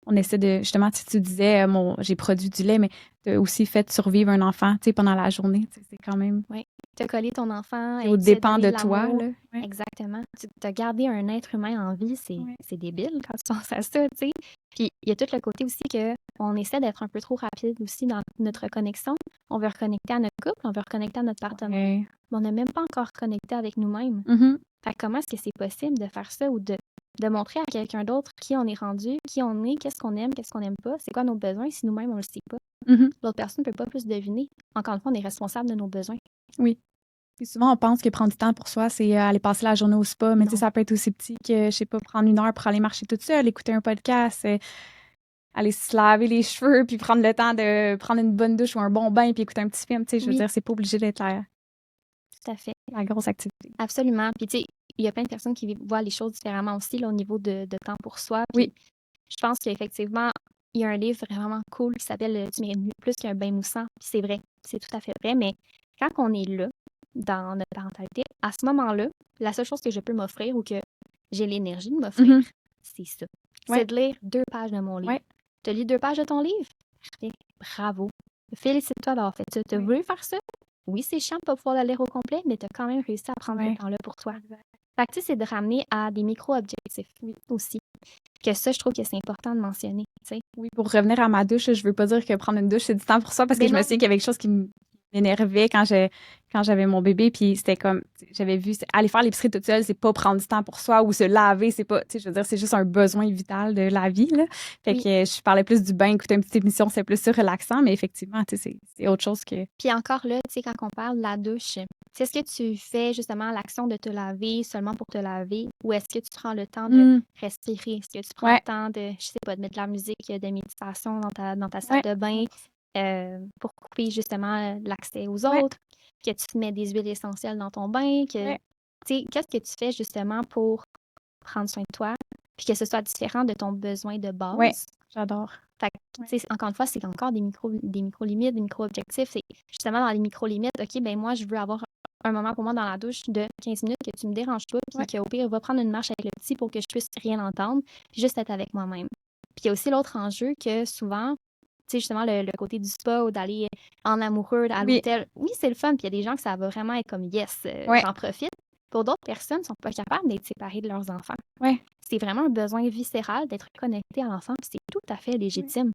on essaie de... Justement, tu disais, j'ai produit du lait, mais tu as aussi fait survivre un enfant, tu sais, pendant la journée. C'est quand même... Oui, tu as collé ton enfant. Au dépend de toi, là. Ouais. Exactement. Tu as gardé un être humain en vie, c'est débile quand tu penses à ça, tu sais. Puis il y a tout le côté aussi qu'on essaie d'être un peu trop rapide aussi dans notre connexion. On veut reconnecter à notre couple, on veut reconnecter à notre partenaire. Mais on n'a même pas encore connecté avec nous-mêmes. Fait que comment est-ce que c'est possible de faire ça ou de montrer à quelqu'un d'autre qui on est rendu, qui on est, qu'est-ce qu'on aime pas, c'est quoi nos besoins si nous-mêmes on le sait pas. L'autre personne ne peut pas plus deviner. Encore une fois, on est responsable de nos besoins. Oui. Puis souvent, on pense que prendre du temps pour soi, c'est aller passer la journée au spa, mais tu sais, ça peut être aussi petit que, je sais pas, prendre 1 heure pour aller marcher toute seule, écouter un podcast, aller se laver les cheveux, puis prendre le temps de prendre une bonne douche ou un bon bain, puis écouter un petit film. Tu sais, je veux dire, c'est pas obligé d'être là. tout à fait. la grosse activité. Absolument. Puis, tu sais, il y a plein de personnes qui voient les choses différemment aussi, là, au niveau de temps pour soi. Puis, Oui. je pense qu'effectivement, il y a un livre vraiment cool qui s'appelle Tu mérites plus qu'un bain moussant. Puis, c'est vrai, c'est tout à fait vrai. Mais quand on est là, dans notre parentalité, à ce moment-là, la seule chose que je peux m'offrir ou que j'ai l'énergie de m'offrir, c'est ça. Ouais. C'est de lire 2 pages de mon livre. Ouais. Tu as lu 2 pages de ton livre? Parfait. Bravo. Félicite-toi d'avoir fait ça. Tu as voulu faire ça? Oui, c'est chiant de pas pouvoir la lire au complet, mais tu as quand même réussi à prendre ce temps-là pour toi. Fait que, tu sais, c'est de ramener à des micro-objectifs aussi. Que ça, je trouve que c'est important de mentionner, tu sais. Oui, pour revenir à ma douche, je veux pas dire que prendre une douche, c'est du temps pour soi, parce que Mais je me non. souviens qu'il y avait quelque chose qui m'énervait quand j'avais mon bébé, puis c'était comme, j'avais vu, aller faire l'épicerie toute seule, c'est pas prendre du temps pour soi, ou se laver, c'est pas, tu sais, je veux dire, c'est juste un besoin vital de la vie, là. Fait Oui. que je parlais plus du bain, écouter une petite émission, c'est plus ça, relaxant, mais effectivement, tu sais, c'est autre chose que... Puis encore là, tu sais, quand on parle de la douche, est-ce que tu fais justement l'action de te laver seulement pour te laver ou est-ce que tu prends le temps de respirer? Est-ce que tu prends le temps de, je sais pas, de mettre de la musique, de méditation dans ta salle de bain pour couper justement l'accès aux autres? Que tu te mets des huiles essentielles dans ton bain? Tu sais, qu'est-ce que tu fais justement pour prendre soin de toi? Puis que ce soit différent de ton besoin de base. Oui, j'adore. Fait que, tu sais, encore une fois, c'est encore des micro-limites, des micro-objectifs. C'est justement dans les micro-limites, OK, ben moi, je veux avoir un moment pour moi dans la douche de 15 minutes que tu me déranges pas, puis qu'au pire, va prendre une marche avec le petit pour que je puisse rien entendre, puis juste être avec moi-même. Puis il y a aussi l'autre enjeu que souvent, tu sais, justement, le côté du spa ou d'aller en amoureux à l'hôtel, oui, c'est le fun, puis il y a des gens que ça va vraiment être comme, yes, j'en profite. Pour d'autres personnes, ne sont pas capables d'être séparées de leurs enfants. C'est vraiment un besoin viscéral d'être connecté à l'enfant, puis c'est tout à fait légitime.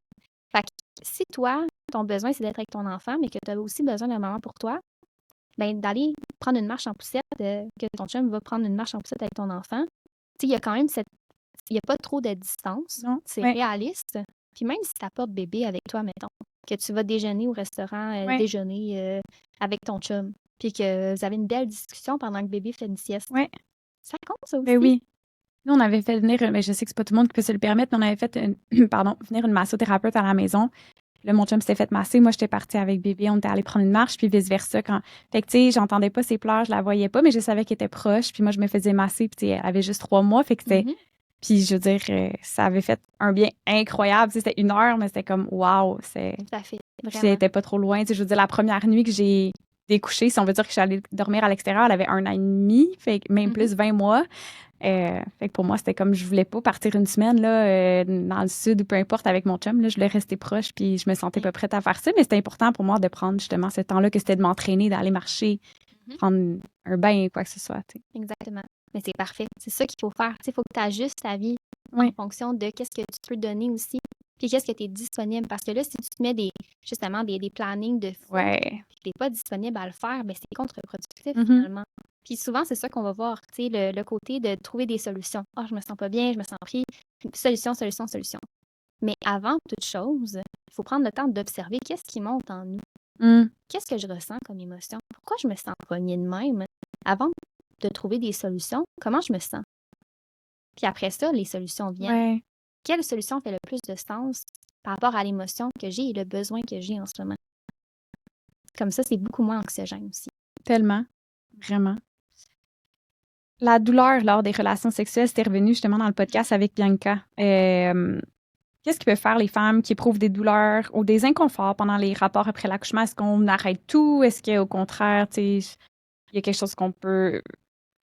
Fait que si toi, ton besoin, c'est d'être avec ton enfant, mais que tu as aussi besoin d'un moment pour toi, ben d'aller prendre une marche en poussette, que ton chum va prendre une marche en poussette avec ton enfant, tu sais, il y a quand même il n'y a pas trop de distance, c'est réaliste. Puis même si tu apportes bébé avec toi, mettons, que tu vas déjeuner au restaurant, déjeuner avec ton chum, puis que vous avez une belle discussion pendant que bébé fait une sieste. Ça compte, ça aussi. Ben oui. Nous, on avait fait venir, mais je sais que c'est pas tout le monde qui peut se le permettre, mais on avait fait venir une massothérapeute à la maison. Là, mon chum s'était fait masser. Moi, j'étais partie avec bébé. On était allé prendre une marche, puis vice-versa. Fait que, tu sais, j'entendais pas ses pleurs, je la voyais pas, mais je savais qu'elle était proche. Puis moi, je me faisais masser, puis elle avait juste 3 mois. Fait que c'était... Puis, je veux dire, ça avait fait un bien incroyable. Tu sais, c'était 1 heure, mais c'était comme, wow, c'est... Tout à fait. Puis, c'était pas trop loin. Tu sais, je veux dire, la première nuit que j'ai découché, si on veut dire que je suis allée dormir à l'extérieur, elle avait 1 an et demi, fait que même plus 20 mois. Fait que pour moi, c'était comme je voulais pas partir une semaine là, dans le sud ou peu importe avec mon chum. Là, je voulais rester proche, puis je me sentais pas prête à faire ça. Mais c'était important pour moi de prendre justement ce temps-là, que c'était de m'entraîner, d'aller marcher, prendre un bain, quoi que ce soit. T'sais. Exactement. Mais c'est parfait. C'est ça qu'il faut faire. Il faut que tu ajustes ta vie en fonction de qu'est-ce que tu peux donner aussi, puis qu'est-ce que tu es disponible. Parce que là, si tu te mets justement des plannings de fou, puis que tu n'es pas disponible à le faire, ben c'est contre-productif finalement. Puis souvent, c'est ça qu'on va voir, tu sais, le côté de trouver des solutions. Ah, je me sens pas bien, je me sens pris. Solution, solution, solution. Mais avant toute chose, il faut prendre le temps d'observer qu'est-ce qui monte en nous. Qu'est-ce que je ressens comme émotion? Pourquoi je me sens poignée de même? Avant de trouver des solutions, comment je me sens? Puis après ça, les solutions viennent. Quelle solution fait le plus de sens par rapport à l'émotion que j'ai et le besoin que j'ai en ce moment? Comme ça, c'est beaucoup moins anxiogène aussi. Tellement. Vraiment. La douleur lors des relations sexuelles, c'était revenu justement dans le podcast avec Bianca. Qu'est-ce qui peut faire les femmes qui éprouvent des douleurs ou des inconforts pendant les rapports après l'accouchement? Est-ce qu'on arrête tout? Est-ce qu'au contraire, tu sais, il y a quelque chose qu'on peut...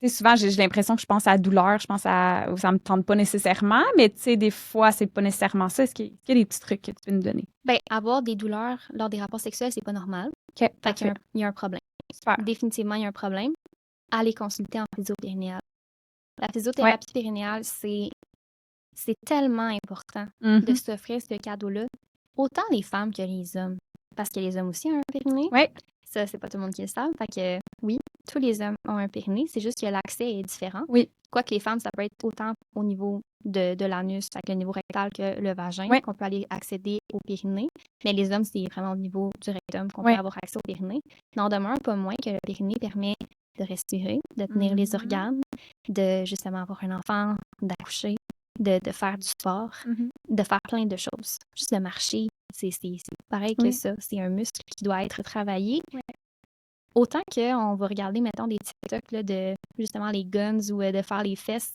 Tu sais, souvent, j'ai l'impression que je pense à la douleur, je pense à... Ça me tente pas nécessairement, mais tu sais, des fois, c'est pas nécessairement ça. Est-ce qu'il y a des petits trucs que tu peux nous donner? Bien, avoir des douleurs lors des rapports sexuels, c'est pas normal. Fait qu'il y a un problème. Super. Définitivement, il y a un problème. Aller consulter en physio-périnéale. La physiothérapie périnéale, c'est tellement important de s'offrir ce cadeau-là. Autant les femmes que les hommes. Parce que les hommes aussi ont un périnée. Ça, c'est pas tout le monde qui le savent. Fait que oui, tous les hommes ont un périnée. C'est juste que l'accès est différent. Quoique les femmes, ça peut être autant au niveau de l'anus, avec le niveau rectal que le vagin, qu'on peut aller accéder au périnée. Mais les hommes, c'est vraiment au niveau du rectum qu'on peut avoir accès au périnée. N'en demeure pas moins que le périnée permet de respirer, de tenir les organes, de justement avoir un enfant, d'accoucher, de faire du sport, de faire plein de choses. Juste de marcher, c'est pareil que ça. C'est un muscle qui doit être travaillé. autant qu'on va regarder, mettons, des TikTok là, de justement les guns ou de faire les fesses,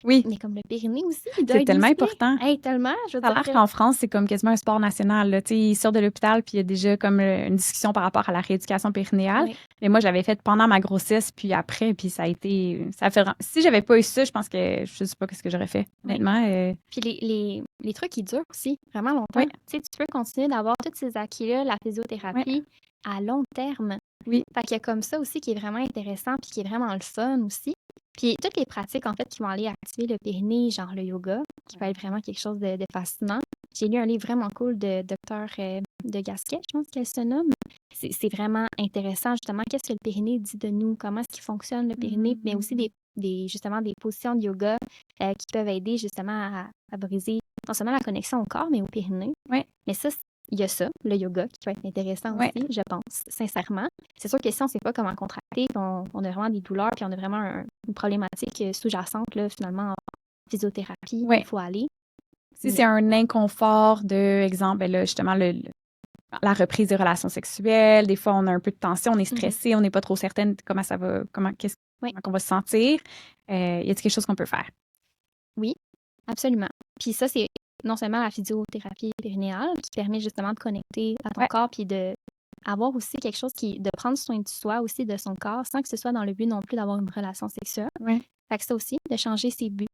Oui, mais comme le périnée aussi, il doit c'est être tellement musclé. important. Hey, tellement, je veux Ça a dire l'air que... qu'en France, c'est comme quasiment un sport national. Là. Tu sais, ils sortent de l'hôpital, puis il y a déjà comme une discussion par rapport à la rééducation périnéale. Ouais. Mais moi, je l'avais faite pendant ma grossesse, puis après, puis ça a été... Si j'avais pas eu ça, je pense que je sais pas ce que j'aurais fait, Oui. honnêtement. Puis les trucs, ils durent aussi vraiment longtemps. Oui. Tu sais, tu peux continuer d'avoir tous ces acquis-là, la physiothérapie, à long terme. Oui. Fait qu'il y a comme ça aussi qui est vraiment intéressant puis qui est vraiment le fun aussi. Puis toutes les pratiques, en fait, qui vont aller activer le périnée, genre le yoga, qui peut être vraiment quelque chose de fascinant. J'ai lu un livre vraiment cool de Dr. de Gasquet, je pense qu'elle se nomme. C'est vraiment intéressant, justement, qu'est-ce que le périnée dit de nous, comment est-ce qu'il fonctionne, le périnée, mais aussi justement des positions de yoga qui peuvent aider justement à briser non seulement la connexion au corps, mais au périnée. Ouais. Mais ça, il y a ça, le yoga, qui peut être intéressant Ouais. aussi, je pense, sincèrement. C'est sûr que si on ne sait pas comment contracter, puis on a vraiment des douleurs, puis on a vraiment une problématique sous-jacente, là, finalement, en physiothérapie, Ouais. il faut aller. Si c'est un inconfort de, exemple, ben là, justement, la reprise des relations sexuelles, des fois, on a un peu de tension, on est stressé, on n'est pas trop certaine de comment ça va, comment on va se sentir. Y a-t-il quelque chose qu'on peut faire? Oui, absolument. Puis ça, c'est non seulement la physiothérapie périnéale qui permet justement de connecter à ton corps puis de avoir aussi quelque chose de prendre soin de soi aussi, de son corps, sans que ce soit dans le but non plus d'avoir une relation sexuelle. Ouais. Fait que ça aussi, de changer ses buts.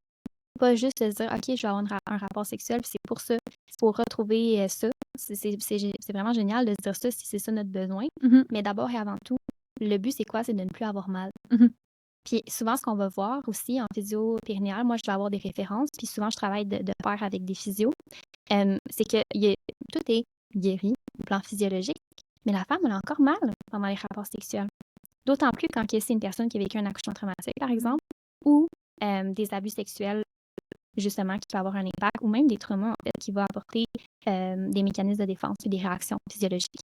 Pas juste de se dire, OK, je vais avoir un rapport sexuel, puis c'est pour ça, il faut retrouver ça. C'est vraiment génial de se dire ça si c'est ça notre besoin. Mm-hmm. Mais d'abord et avant tout, le but, c'est quoi? C'est de ne plus avoir mal. Mm-hmm. Puis souvent, ce qu'on va voir aussi en physio périnéale, moi, je vais avoir des références, puis souvent, je travaille de pair avec des physios. C'est que tout est guéri au plan physiologique, mais la femme, elle a encore mal pendant les rapports sexuels. D'autant plus quand c'est une personne qui a vécu un accouchement traumatique, par exemple, ou des abus sexuels, justement, qui peuvent avoir un impact, ou même des traumas, en fait, qui vont apporter des mécanismes de défense et des réactions physiologiques.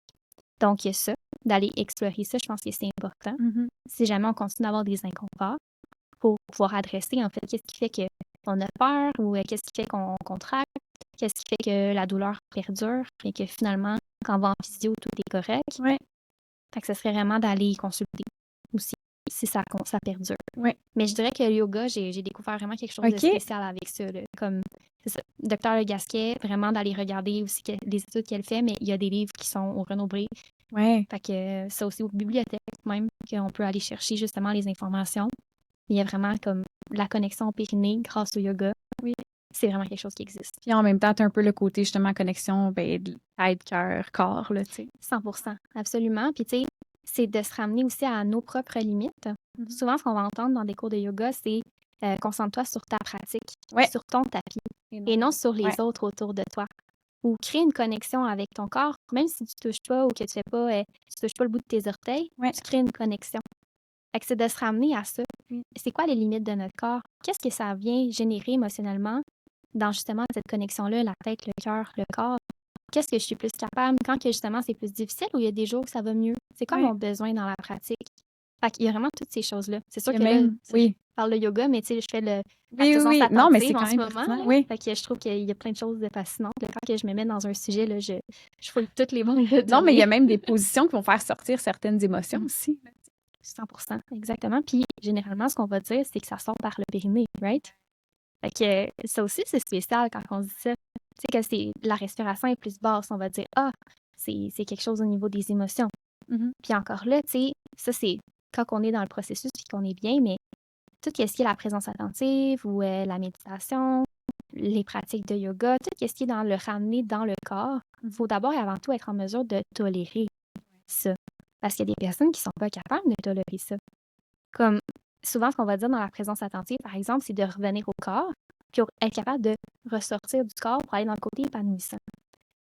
Donc, il y a ça, d'aller explorer ça, je pense que c'est important. Mm-hmm. Si jamais on continue d'avoir des inconforts, pour pouvoir adresser, en fait, qu'est-ce qui fait qu'on a peur ou qu'est-ce qui fait qu'on contracte, qu'est-ce qui fait que la douleur perdure et que finalement, quand on va en physio, tout est correct. Ouais. Fait que ce serait vraiment d'aller consulter aussi si ça perdure. Ouais. Mais je dirais que le yoga, j'ai découvert vraiment quelque chose de spécial avec ça. Là, comme, c'est ça, Dr. Le Gasquet, vraiment d'aller regarder aussi les études qu'elle fait, mais il y a des livres qui sont au Renaud-Bré. Ouais. Fait que ça aussi aux bibliothèques même, qu'on peut aller chercher justement les informations. Il y a vraiment comme la connexion au périnée grâce au yoga. Oui. C'est vraiment quelque chose qui existe. Puis en même temps, tu as un peu le côté justement connexion tête, cœur, corps, là, tu sais. 100%, absolument. Puis tu sais, c'est de se ramener aussi à nos propres limites. Mm-hmm. Souvent, ce qu'on va entendre dans des cours de yoga, c'est concentre-toi sur ta pratique, sur ton tapis, et non sur les autres autour de toi. Ou crée une connexion avec ton corps, même si tu ne touches pas ou que tu fais pas, tu touches pas le bout de tes orteils, tu crées une connexion. Fait que c'est de se ramener à ça. C'est quoi les limites de notre corps? Qu'est-ce que ça vient générer émotionnellement dans justement cette connexion-là, la tête, le cœur, le corps? Qu'est-ce que je suis plus capable quand que justement c'est plus difficile ou il y a des jours où ça va mieux? C'est quoi mon besoin dans la pratique? Fait qu'il y a vraiment toutes ces choses-là. C'est sûr que même, là, je parle de yoga, mais tu sais, je fais la présence attentive non, mais c'est quand en ce même moment. Oui. Fait que je trouve qu'il y a plein de choses fascinantes. Là, quand que je me mets dans un sujet, là, je fouille toutes les bons. Non, mais il y a même des positions qui vont faire sortir certaines émotions aussi. 100%, exactement. Puis généralement, ce qu'on va dire, c'est que ça sort par le périnée, right? Fait que ça aussi, c'est spécial quand on se dit ça. Tu sais que c'est la respiration est plus basse, on va dire c'est quelque chose au niveau des émotions. Mm-hmm. Puis encore là, tu sais, ça c'est quand on est dans le processus puis qu'on est bien, mais tout ce qui est la présence attentive ou la méditation, les pratiques de yoga, tout ce qui est dans le ramener dans le corps, il faut d'abord et avant tout être en mesure de tolérer ça. Parce qu'il y a des personnes qui ne sont pas capables de tolérer ça. Comme souvent, ce qu'on va dire dans la présence attentive, par exemple, c'est de revenir au corps, puis être capable de ressortir du corps pour aller dans le côté épanouissant.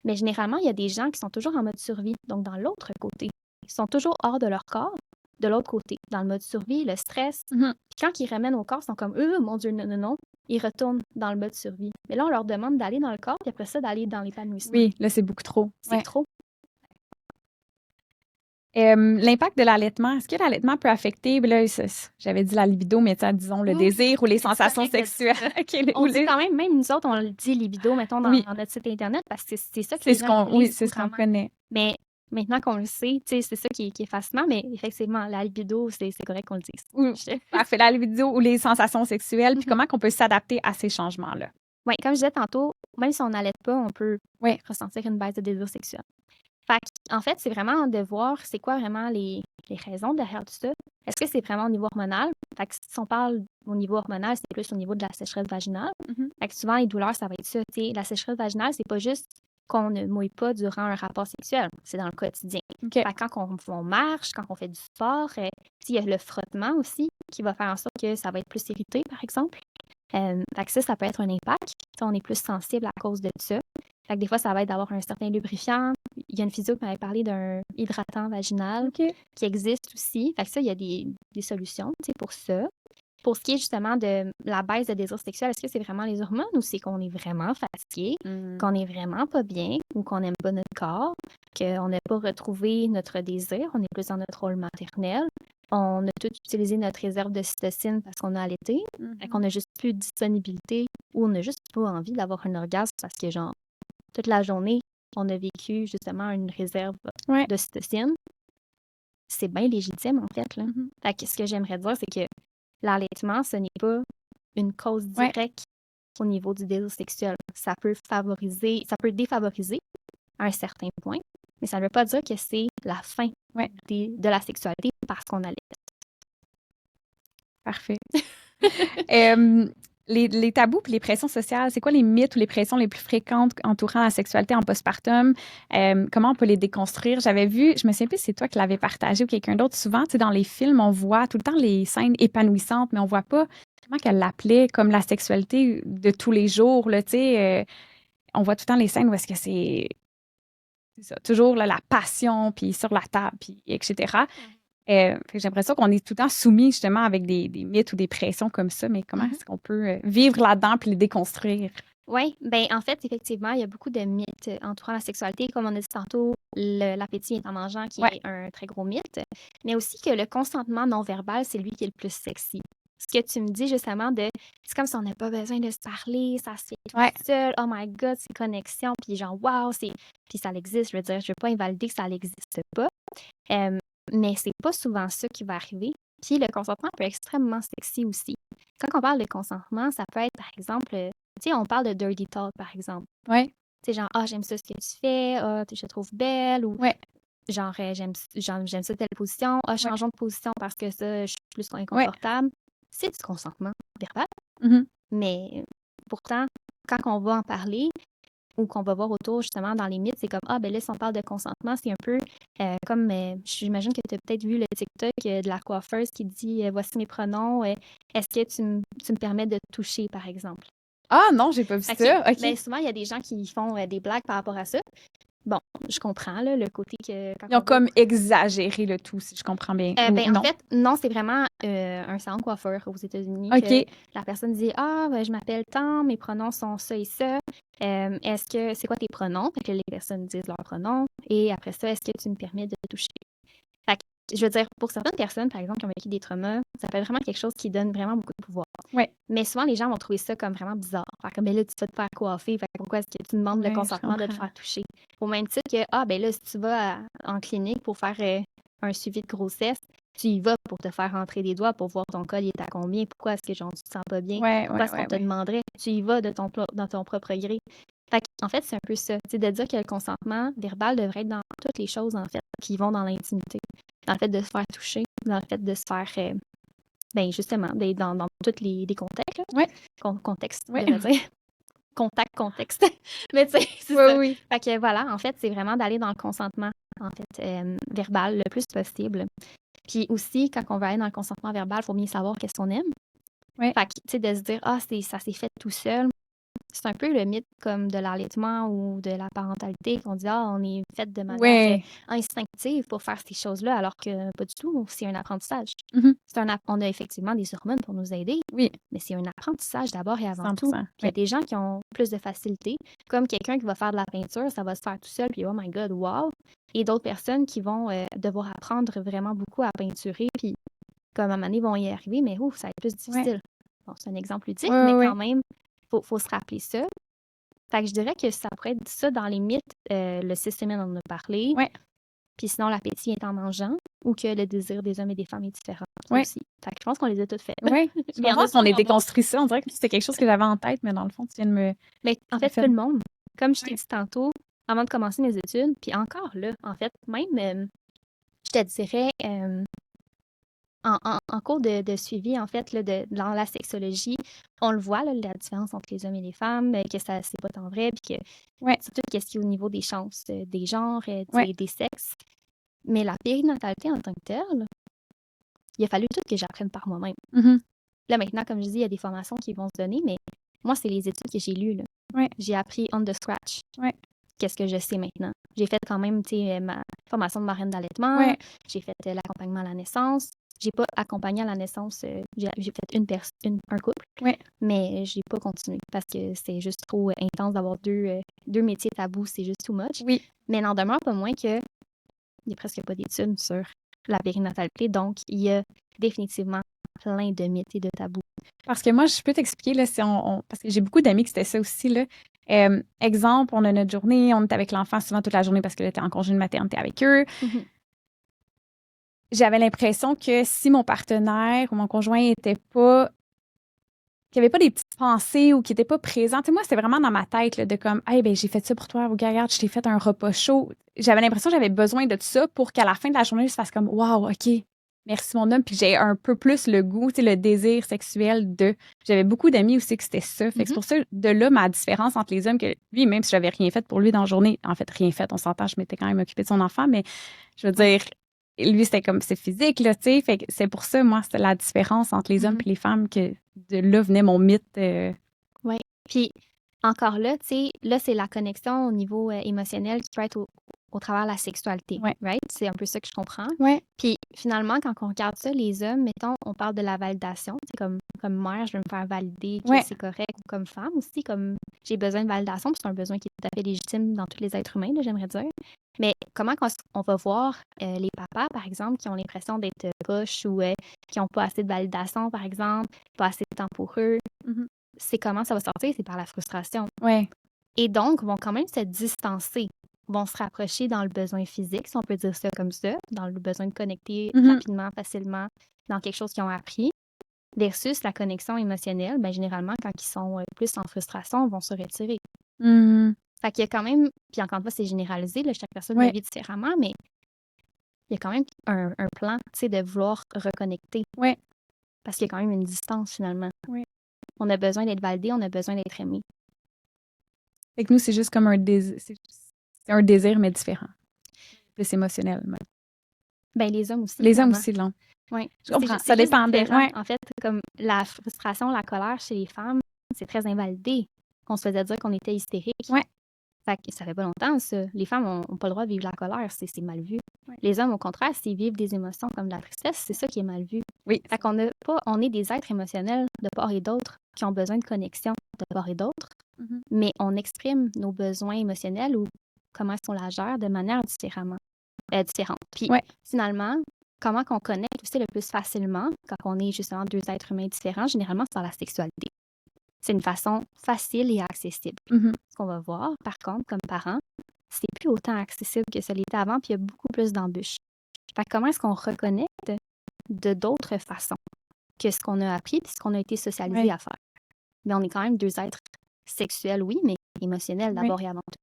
Mais généralement, il y a des gens qui sont toujours en mode survie, donc dans l'autre côté. Ils sont toujours hors de leur corps, de l'autre côté, dans le mode survie, le stress. Mm-hmm. Puis quand ils ramènent au corps, ils sont comme « mon Dieu, non, non, non ». Ils retournent dans le mode survie. Mais là, on leur demande d'aller dans le corps, puis après ça, d'aller dans l'épanouissement. Oui, là, c'est beaucoup trop. C'est trop. L'impact de l'allaitement, est-ce que l'allaitement peut affecter, là, j'avais dit la libido, mais disons le désir ou les sensations sexuelles? On dit quand même nous autres, on le dit libido, mettons, dans notre site Internet, parce que c'est ça que c'est ce qu'on connaît. Mais maintenant qu'on le sait, tu sais, c'est ça qui est fascinant, mais effectivement, la libido, c'est correct qu'on le dise. Parfait, la libido ou les sensations sexuelles, puis Mhm. comment qu'on peut s'adapter à ces changements-là? Oui, comme je disais tantôt, même si on n'allait pas, on peut Ouais. ressentir une baisse de désir sexuel. Fait en fait, c'est vraiment de voir c'est quoi vraiment les raisons derrière tout ça. Est-ce que c'est vraiment au niveau hormonal? Fait que si on parle au niveau hormonal, c'est plus au niveau de la sécheresse vaginale. Fait que souvent, les douleurs, ça va être ça. T'sais, la sécheresse vaginale, c'est pas juste qu'on ne mouille pas durant un rapport sexuel. C'est dans le quotidien. OK. Fait que quand on marche, quand on fait du sport, il y a le frottement aussi qui va faire en sorte que ça va être plus irrité, par exemple. Fait que ça peut être un impact. T'sais, on est plus sensible à cause de ça. Fait que des fois, ça va être d'avoir un certain lubrifiant. Il y a une physio qui m'avait parlé d'un hydratant vaginal qui existe aussi. Fait que ça, il y a des solutions pour ça. Pour ce qui est justement de la baisse de désir sexuel, est-ce que c'est vraiment les hormones ou c'est qu'on est vraiment fatigué, qu'on est vraiment pas bien ou qu'on n'aime pas notre corps, qu'on n'a pas retrouvé notre désir, on est plus dans notre rôle maternel, on a tout utilisé notre réserve de cytocine parce qu'on a allaité, fait qu'on a juste plus de disponibilité ou on n'a juste pas envie d'avoir un orgasme parce que genre toute la journée, on a vécu justement une réserve de cytocine. C'est bien légitime, en fait. Là. Fait que ce que j'aimerais dire, c'est que l'allaitement, ce n'est pas une cause directe au niveau du désir sexuel. Ça peut défavoriser à un certain point, mais ça ne veut pas dire que c'est la fin de la sexualité parce qu'on allaite. Parfait. Les tabous et les pressions sociales, c'est quoi les mythes ou les pressions les plus fréquentes entourant la sexualité en postpartum? Comment on peut les déconstruire? J'avais vu, je me souviens plus si c'est toi qui l'avais partagé ou quelqu'un d'autre. Souvent, tu sais, dans les films, on voit tout le temps les scènes épanouissantes, mais on voit pas comment qu'elle l'appelait comme la sexualité de tous les jours. Là, tu sais, on voit tout le temps les scènes où est-ce que c'est ça, toujours là, la passion, puis sur la table, puis etc. Fait que j'ai l'impression qu'on est tout le temps soumis justement avec des mythes ou des pressions comme ça, mais comment est-ce qu'on peut vivre là-dedans puis les déconstruire? Oui, bien en fait, effectivement, il y a beaucoup de mythes entourant la sexualité. Comme on a dit tantôt, l'appétit est en mangeant, qui est un très gros mythe, mais aussi que le consentement non verbal, c'est lui qui est le plus sexy. Ce que tu me dis justement c'est comme si on n'a pas besoin de se parler, ça se fait tout seul, oh my god, c'est connexion, puis genre wow, puis ça existe, je veux dire, je veux pas invalider que ça n'existe pas, mais c'est pas souvent ça qui va arriver. Puis le consentement peut être extrêmement sexy aussi. Quand on parle de consentement, ça peut être par exemple, tu sais, on parle de dirty talk par exemple. Oui. Tu sais, genre, j'aime ça ce que tu fais, je te trouve belle, ou genre, j'aime ça telle position, changeons de position parce que ça, je suis plus inconfortable. C'est du consentement verbal. Mais pourtant, quand on va en parler ou qu'on va voir autour, justement, dans les mythes, c'est comme, ben là, si on parle de consentement, c'est un peu comme, j'imagine que tu as peut-être vu le TikTok de la coiffeuse qui dit, voici mes pronoms, est-ce que tu me permets de te toucher, par exemple? Ah non, j'ai pas vu ça. OK. Mais souvent, il y a des gens qui font des blagues par rapport à ça. Bon, je comprends là, le côté que... Ils ont comme exagéré le tout, si je comprends bien. En fait, non, c'est vraiment un salon de coiffeur aux États-Unis que la personne dit « je m'appelle tant, mes pronoms sont ça et ça. C'est quoi tes pronoms? » Fait que les personnes disent leurs pronoms. Et après ça, est-ce que tu me permets de te toucher? Fait que, je veux dire, pour certaines personnes, par exemple, qui ont vécu des traumas, ça peut être vraiment quelque chose qui donne vraiment beaucoup de pouvoir. Mais souvent, les gens vont trouver ça comme vraiment bizarre. Fait comme, là, tu vas te faire coiffer. Fait que pourquoi est-ce que tu demandes le consentement de te faire toucher? Au même titre que, ben là, si tu vas en clinique pour faire un suivi de grossesse, tu y vas pour te faire rentrer des doigts pour voir ton col, il est à combien, pourquoi est-ce que genre, tu te sens pas bien, pourquoi est-ce qu'on te demanderait? Tu y vas dans ton propre gré. Fait en fait, c'est un peu ça, de dire que le consentement verbal devrait être dans toutes les choses, en fait, qui vont dans l'intimité. Dans le fait de se faire toucher, dans le fait de se faire, justement, dans tous les contextes, là. Contexte, je devrais dire. Contexte. Mais tu sais, c'est ça. Fait que voilà, en fait, c'est vraiment d'aller dans le consentement, en fait, verbal le plus possible. Puis aussi, quand on va aller dans le consentement verbal, il faut bien savoir qu'est-ce qu'on aime. Fait que, tu sais, de se dire, ça s'est fait tout seul. C'est un peu le mythe comme de l'allaitement ou de la parentalité qu'on dit, on est fait de manière instinctive pour faire ces choses-là, alors que pas du tout, c'est un apprentissage. On a effectivement des hormones pour nous aider, mais c'est un apprentissage d'abord et avant tout. Puis il y a des gens qui ont plus de facilité, comme quelqu'un qui va faire de la peinture, ça va se faire tout seul, puis oh my God, wow! Et d'autres personnes qui vont devoir apprendre vraiment beaucoup à peinturer, puis comme à un moment donné, ils vont y arriver, mais ça va être plus difficile. Bon, c'est un exemple ludique, mais quand même, faut se rappeler ça. Fait que je dirais que ça pourrait être ça dans les mythes. Le 6 semaines, on en a parlé. Puis sinon, l'appétit est en mangeant ou que le désir des hommes et des femmes est différent. Ça Ouais. aussi. Fait que je pense qu'on les a toutes faites. Oui, je Mais pense qu'on on est a déconstruit ça. On dirait que c'était quelque chose que j'avais en tête, mais dans le fond, tu viens de me... Mais en Ça fait, fait- tout le monde. Comme je t'ai Ouais. dit tantôt, avant de commencer mes études, puis encore là, en fait, même, je te dirais, en cours de suivi, en fait, là, dans la sexologie, on le voit, là, la différence entre les hommes et les femmes, que ça, c'est pas tant vrai, puis que Ouais. c'est tout ce qui est au niveau des chances, des genres, Ouais. des sexes. Mais la périnatalité en tant que telle, il a fallu tout que j'apprenne par moi-même. Mhm. Là, maintenant, comme je dis, il y a des formations qui vont se donner, mais moi, c'est les études que j'ai lues, là. Ouais. J'ai appris on the scratch. Ouais. Qu'est-ce que je sais maintenant? J'ai fait quand même, tu sais, ma formation de marraine d'allaitement. Ouais. J'ai fait l'accompagnement à la naissance. J'ai pas accompagné à la naissance. J'ai fait un couple. Ouais. Mais j'ai pas continué parce que c'est juste trop intense d'avoir deux métiers tabous. C'est juste too much. Oui. Mais n'en demeure pas moins que il n'y a presque pas d'études sur la périnatalité. Donc, il y a définitivement plein de mythes et de tabous. Parce que moi, je peux t'expliquer, là, si parce que j'ai beaucoup d'amis que c'était ça aussi, là. Exemple, on a notre journée, on est avec l'enfant souvent toute la journée parce que là, t'es en congé de maternité avec eux. Mhm. J'avais l'impression que si mon partenaire ou mon conjoint était pas... qu'il n'y avait pas des petites pensées ou qu'il n'était pas présent. Tu sais, moi, c'était vraiment dans ma tête, là, de comme, hey, ben, j'ai fait ça pour toi, regarde, je t'ai fait un repas chaud. J'avais l'impression que j'avais besoin de tout ça pour qu'à la fin de la journée, je fasse comme, wow, OK, merci mon homme. Puis j'ai un peu plus le goût, tu sais, le désir sexuel de. J'avais beaucoup d'amis aussi que c'était ça. Fait que c'est pour ça, de là, ma différence entre les hommes, que lui, même si j'avais rien fait pour lui dans la journée, en fait, rien fait, on s'entend, je m'étais quand même occupée de son enfant, mais je veux dire, lui, c'était comme, c'est physique, là, tu sais. Fait que c'est pour ça, moi, c'était la différence entre les hommes et les femmes que de là venait mon mythe. Oui. Puis, encore là, tu sais, là, c'est la connexion au niveau émotionnel qui peut être au travers de la sexualité. Ouais. Right? C'est un peu ça que je comprends. Ouais. Puis, finalement, quand on regarde ça, les hommes, mettons, on parle de la validation. C'est comme mère, je vais me faire valider que Ouais. c'est correct. Ou comme femme aussi, comme j'ai besoin de validation. Puis c'est un besoin qui est tout à fait légitime dans tous les êtres humains, là, j'aimerais dire. Mais comment on va voir les papas, par exemple, qui ont l'impression d'être poches ou qui n'ont pas assez de validation, par exemple, pas assez de temps pour eux. Mhm. C'est comment ça va sortir? C'est par la frustration. Ouais. Et donc, vont quand même se distancer, vont se rapprocher dans le besoin physique, si on peut dire ça comme ça, dans le besoin de connecter rapidement, facilement, dans quelque chose qu'ils ont appris, versus la connexion émotionnelle. Ben, généralement, quand ils sont plus en frustration, vont se retirer. Mhm. Fait qu'il y a quand même, puis encore une fois, c'est généralisé, là, chaque personne le vit différemment, mais il y a quand même un plan, tu sais, de vouloir reconnecter. Ouais. Parce qu'il y a quand même une distance, finalement. Ouais. On a besoin d'être validé, on a besoin d'être aimé. Fait que nous, c'est juste comme un désir. C'est un désir, mais différent. Plus émotionnel. Même. Ben, les hommes aussi. Les hommes finalement. aussi, là. Oui. Je comprends. C'est Ça juste dépend. différent. En fait, comme la frustration, la colère chez les femmes, c'est très invalidé. On se faisait dire qu'on était hystérique. Ouais. Fait que ça fait pas longtemps, ça. Les femmes n'ont pas le droit de vivre la colère. C'est mal vu. Ouais. Les hommes, au contraire, s'ils vivent des émotions comme la tristesse, c'est ça qui est mal vu. Oui. Fait qu'on on est des êtres émotionnels de part et d'autre qui ont besoin de connexion de part et d'autre, mais on exprime nos besoins émotionnels ou comment est-ce qu'on la gère de manière différente. Puis finalement, comment qu'on connecte aussi le plus facilement quand on est justement deux êtres humains différents, généralement, c'est dans la sexualité. C'est une façon facile et accessible. Ce qu'on va voir, par contre, comme parents, c'est plus autant accessible que ça l'était avant, puis il y a beaucoup plus d'embûches. Fait que comment est-ce qu'on reconnecte de d'autres façons que ce qu'on a appris et ce qu'on a été socialisé à faire? Mais on est quand même deux êtres sexuels, oui, mais émotionnels d'abord et avant tout.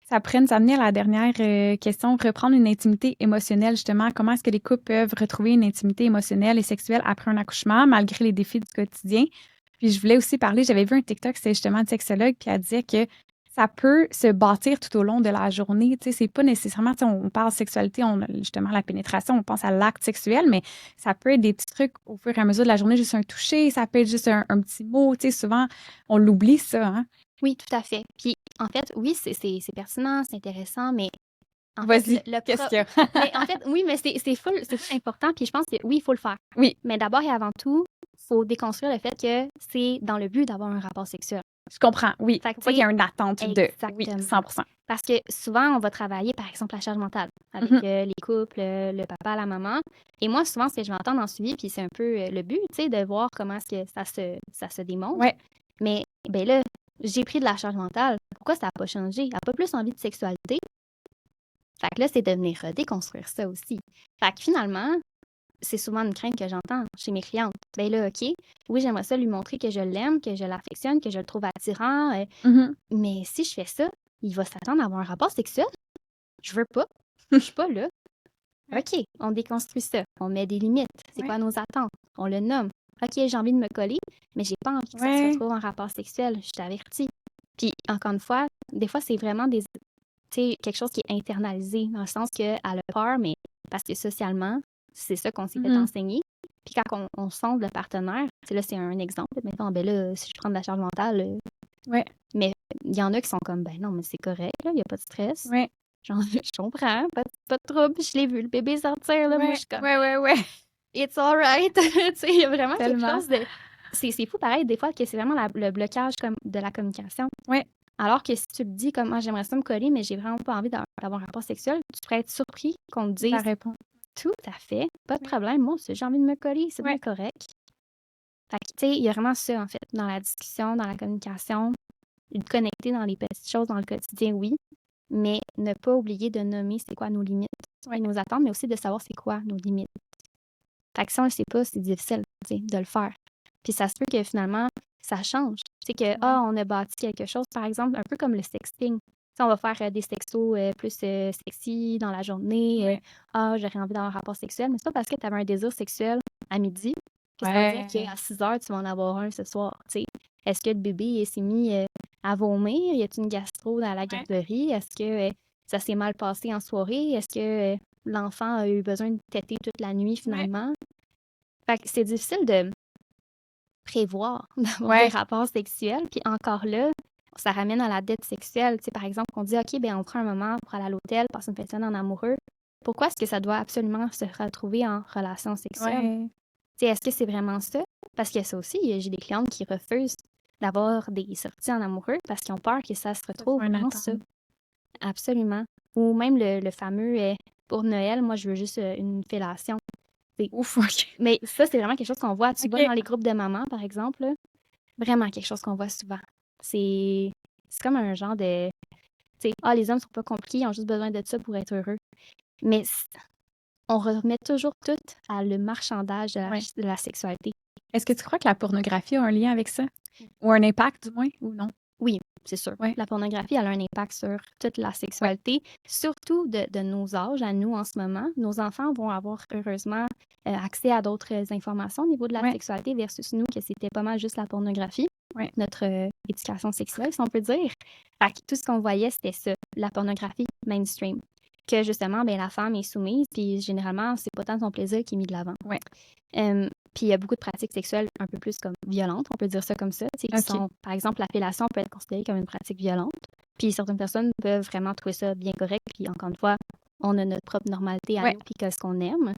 Ça pourrait nous amener à la dernière question, reprendre une intimité émotionnelle, justement. Comment est-ce que les couples peuvent retrouver une intimité émotionnelle et sexuelle après un accouchement, malgré les défis du quotidien? Puis je voulais aussi parler, j'avais vu un TikTok, c'était justement une sexologue, puis elle disait que ça peut se bâtir tout au long de la journée. Tu sais, c'est pas nécessairement, tu sais, on parle sexualité, justement la pénétration, on pense à l'acte sexuel, mais ça peut être des petits trucs au fur et à mesure de la journée, juste un toucher, ça peut être juste un petit mot. Tu sais, souvent, on l'oublie, ça, hein? Oui, tout à fait. Puis, en fait, oui, c'est pertinent, c'est intéressant, mais vas-y, qu'est-ce qu'il y a? Mais en fait, oui, mais c'est full important, puis je pense que oui, il faut le faire. Oui. Mais d'abord et avant tout, il faut déconstruire le fait que c'est dans le but d'avoir un rapport sexuel. Je comprends, oui. Fait que, faut qu'il y ait une attente exactement. Oui, 100%. Parce que souvent, on va travailler, par exemple, la charge mentale avec les couples, le papa, la maman. Et moi, souvent, ce que je vais entendre en suivi, puis c'est un peu le but, tu sais, de voir comment est-ce que ça se démontre. Ouais. Mais, ben là, j'ai pris de la charge mentale. Pourquoi ça n'a pas changé? Elle n'a pas plus envie de sexualité. Fait que là, c'est de venir déconstruire ça aussi. Fait que finalement, c'est souvent une crainte que j'entends chez mes clientes. Ben là, OK, oui, j'aimerais ça lui montrer que je l'aime, que je l'affectionne, que je le trouve attirant, mais si je fais ça, il va s'attendre à avoir un rapport sexuel. Je veux pas. Je suis pas là. OK, on déconstruit ça. On met des limites. C'est quoi nos attentes? On le nomme. OK, j'ai envie de me coller, mais j'ai pas envie que ça se retrouve en rapport sexuel. Je t'avertis. Puis, encore une fois, des fois, c'est vraiment quelque chose qui est internalisé, dans le sens qu'elle a peur, mais parce que socialement, c'est ça qu'on s'est fait enseigner. Puis quand on sonde le partenaire, là, c'est un exemple. Mettons, ben là, si je prends de la charge mentale, mais il y en a qui sont comme, ben non, mais c'est correct, là, il n'y a pas de stress. Genre, je comprends, pas de trouble, je l'ai vu, le bébé sortir, là, moi, je suis comme, it's all right. Tu sais, il y a vraiment quelque chose de... C'est fou, pareil, des fois, que c'est vraiment le blocage comme de la communication. Alors que si tu le dis comme, j'aimerais ça me coller, mais j'ai vraiment pas envie d'avoir un rapport sexuel, tu pourrais être surpris qu'on te dise... Ça répond. Tout à fait, pas de problème, moi aussi, j'ai envie de me coller, c'est bien correct. Fait que, tu sais, il y a vraiment ça, en fait, dans la discussion, dans la communication, de connecter dans les petites choses dans le quotidien, oui, mais ne pas oublier de nommer c'est quoi nos limites, nos attentes, mais aussi de savoir c'est quoi nos limites. Fait que si on le sait pas, c'est difficile, tu sais, de le faire. Puis ça se peut que finalement, ça change. Tu sais que, on a bâti quelque chose, par exemple, un peu comme le sexting. T'sais, on va faire des sextos plus sexy dans la journée. J'aurais envie d'avoir un rapport sexuel, mais c'est pas parce que tu avais un désir sexuel à midi que ça veut dire qu'à 6 heures, tu vas en avoir un ce soir. T'sais. Est-ce que le bébé s'est mis à vomir? Y a-t-il une gastro dans la garderie? Est-ce que ça s'est mal passé en soirée? Est-ce que l'enfant a eu besoin de téter toute la nuit finalement? Fait que c'est difficile de prévoir d'avoir des rapports sexuels. Puis encore là, ça ramène à la dette sexuelle. Tu sais, par exemple, on dit, OK, ben on prend un moment pour aller à l'hôtel, passer une personne en amoureux. Pourquoi est-ce que ça doit absolument se retrouver en relation sexuelle? Tu sais, est-ce que c'est vraiment ça? Parce que ça aussi, j'ai des clientes qui refusent d'avoir des sorties en amoureux parce qu'ils ont peur que ça se retrouve vraiment ça. Absolument. Ou même le fameux pour Noël, moi, je veux juste une fellation. Ouf, OK. Mais ça, c'est vraiment quelque chose qu'on voit. Tu vois dans les groupes de mamans, par exemple, là, vraiment quelque chose qu'on voit souvent. C'est comme un genre de... Tu sais, les hommes sont pas compliqués, ils ont juste besoin de ça pour être heureux. Mais on remet toujours tout à le marchandage de la sexualité. Est-ce que tu crois que la pornographie a un lien avec ça? Ou un impact, du moins, ou non? Oui, c'est sûr. La pornographie, elle a un impact sur toute la sexualité, surtout de nos âges, à nous en ce moment. Nos enfants vont avoir heureusement accès à d'autres informations au niveau de la sexualité versus nous, que c'était pas mal juste la pornographie. Notre éducation sexuelle, si on peut dire. Fait que tout ce qu'on voyait, c'était ça, la pornographie mainstream. Que justement, ben, la femme est soumise, puis généralement, c'est pas tant son plaisir qui est mis de l'avant. Puis il y a beaucoup de pratiques sexuelles un peu plus comme violentes, on peut dire ça comme ça. Qui sont, par exemple, la fellation peut être considérée comme une pratique violente. Puis certaines personnes peuvent vraiment trouver ça bien correct. Puis encore une fois, on a notre propre normalité à nous, puis qu'est-ce qu'on aime.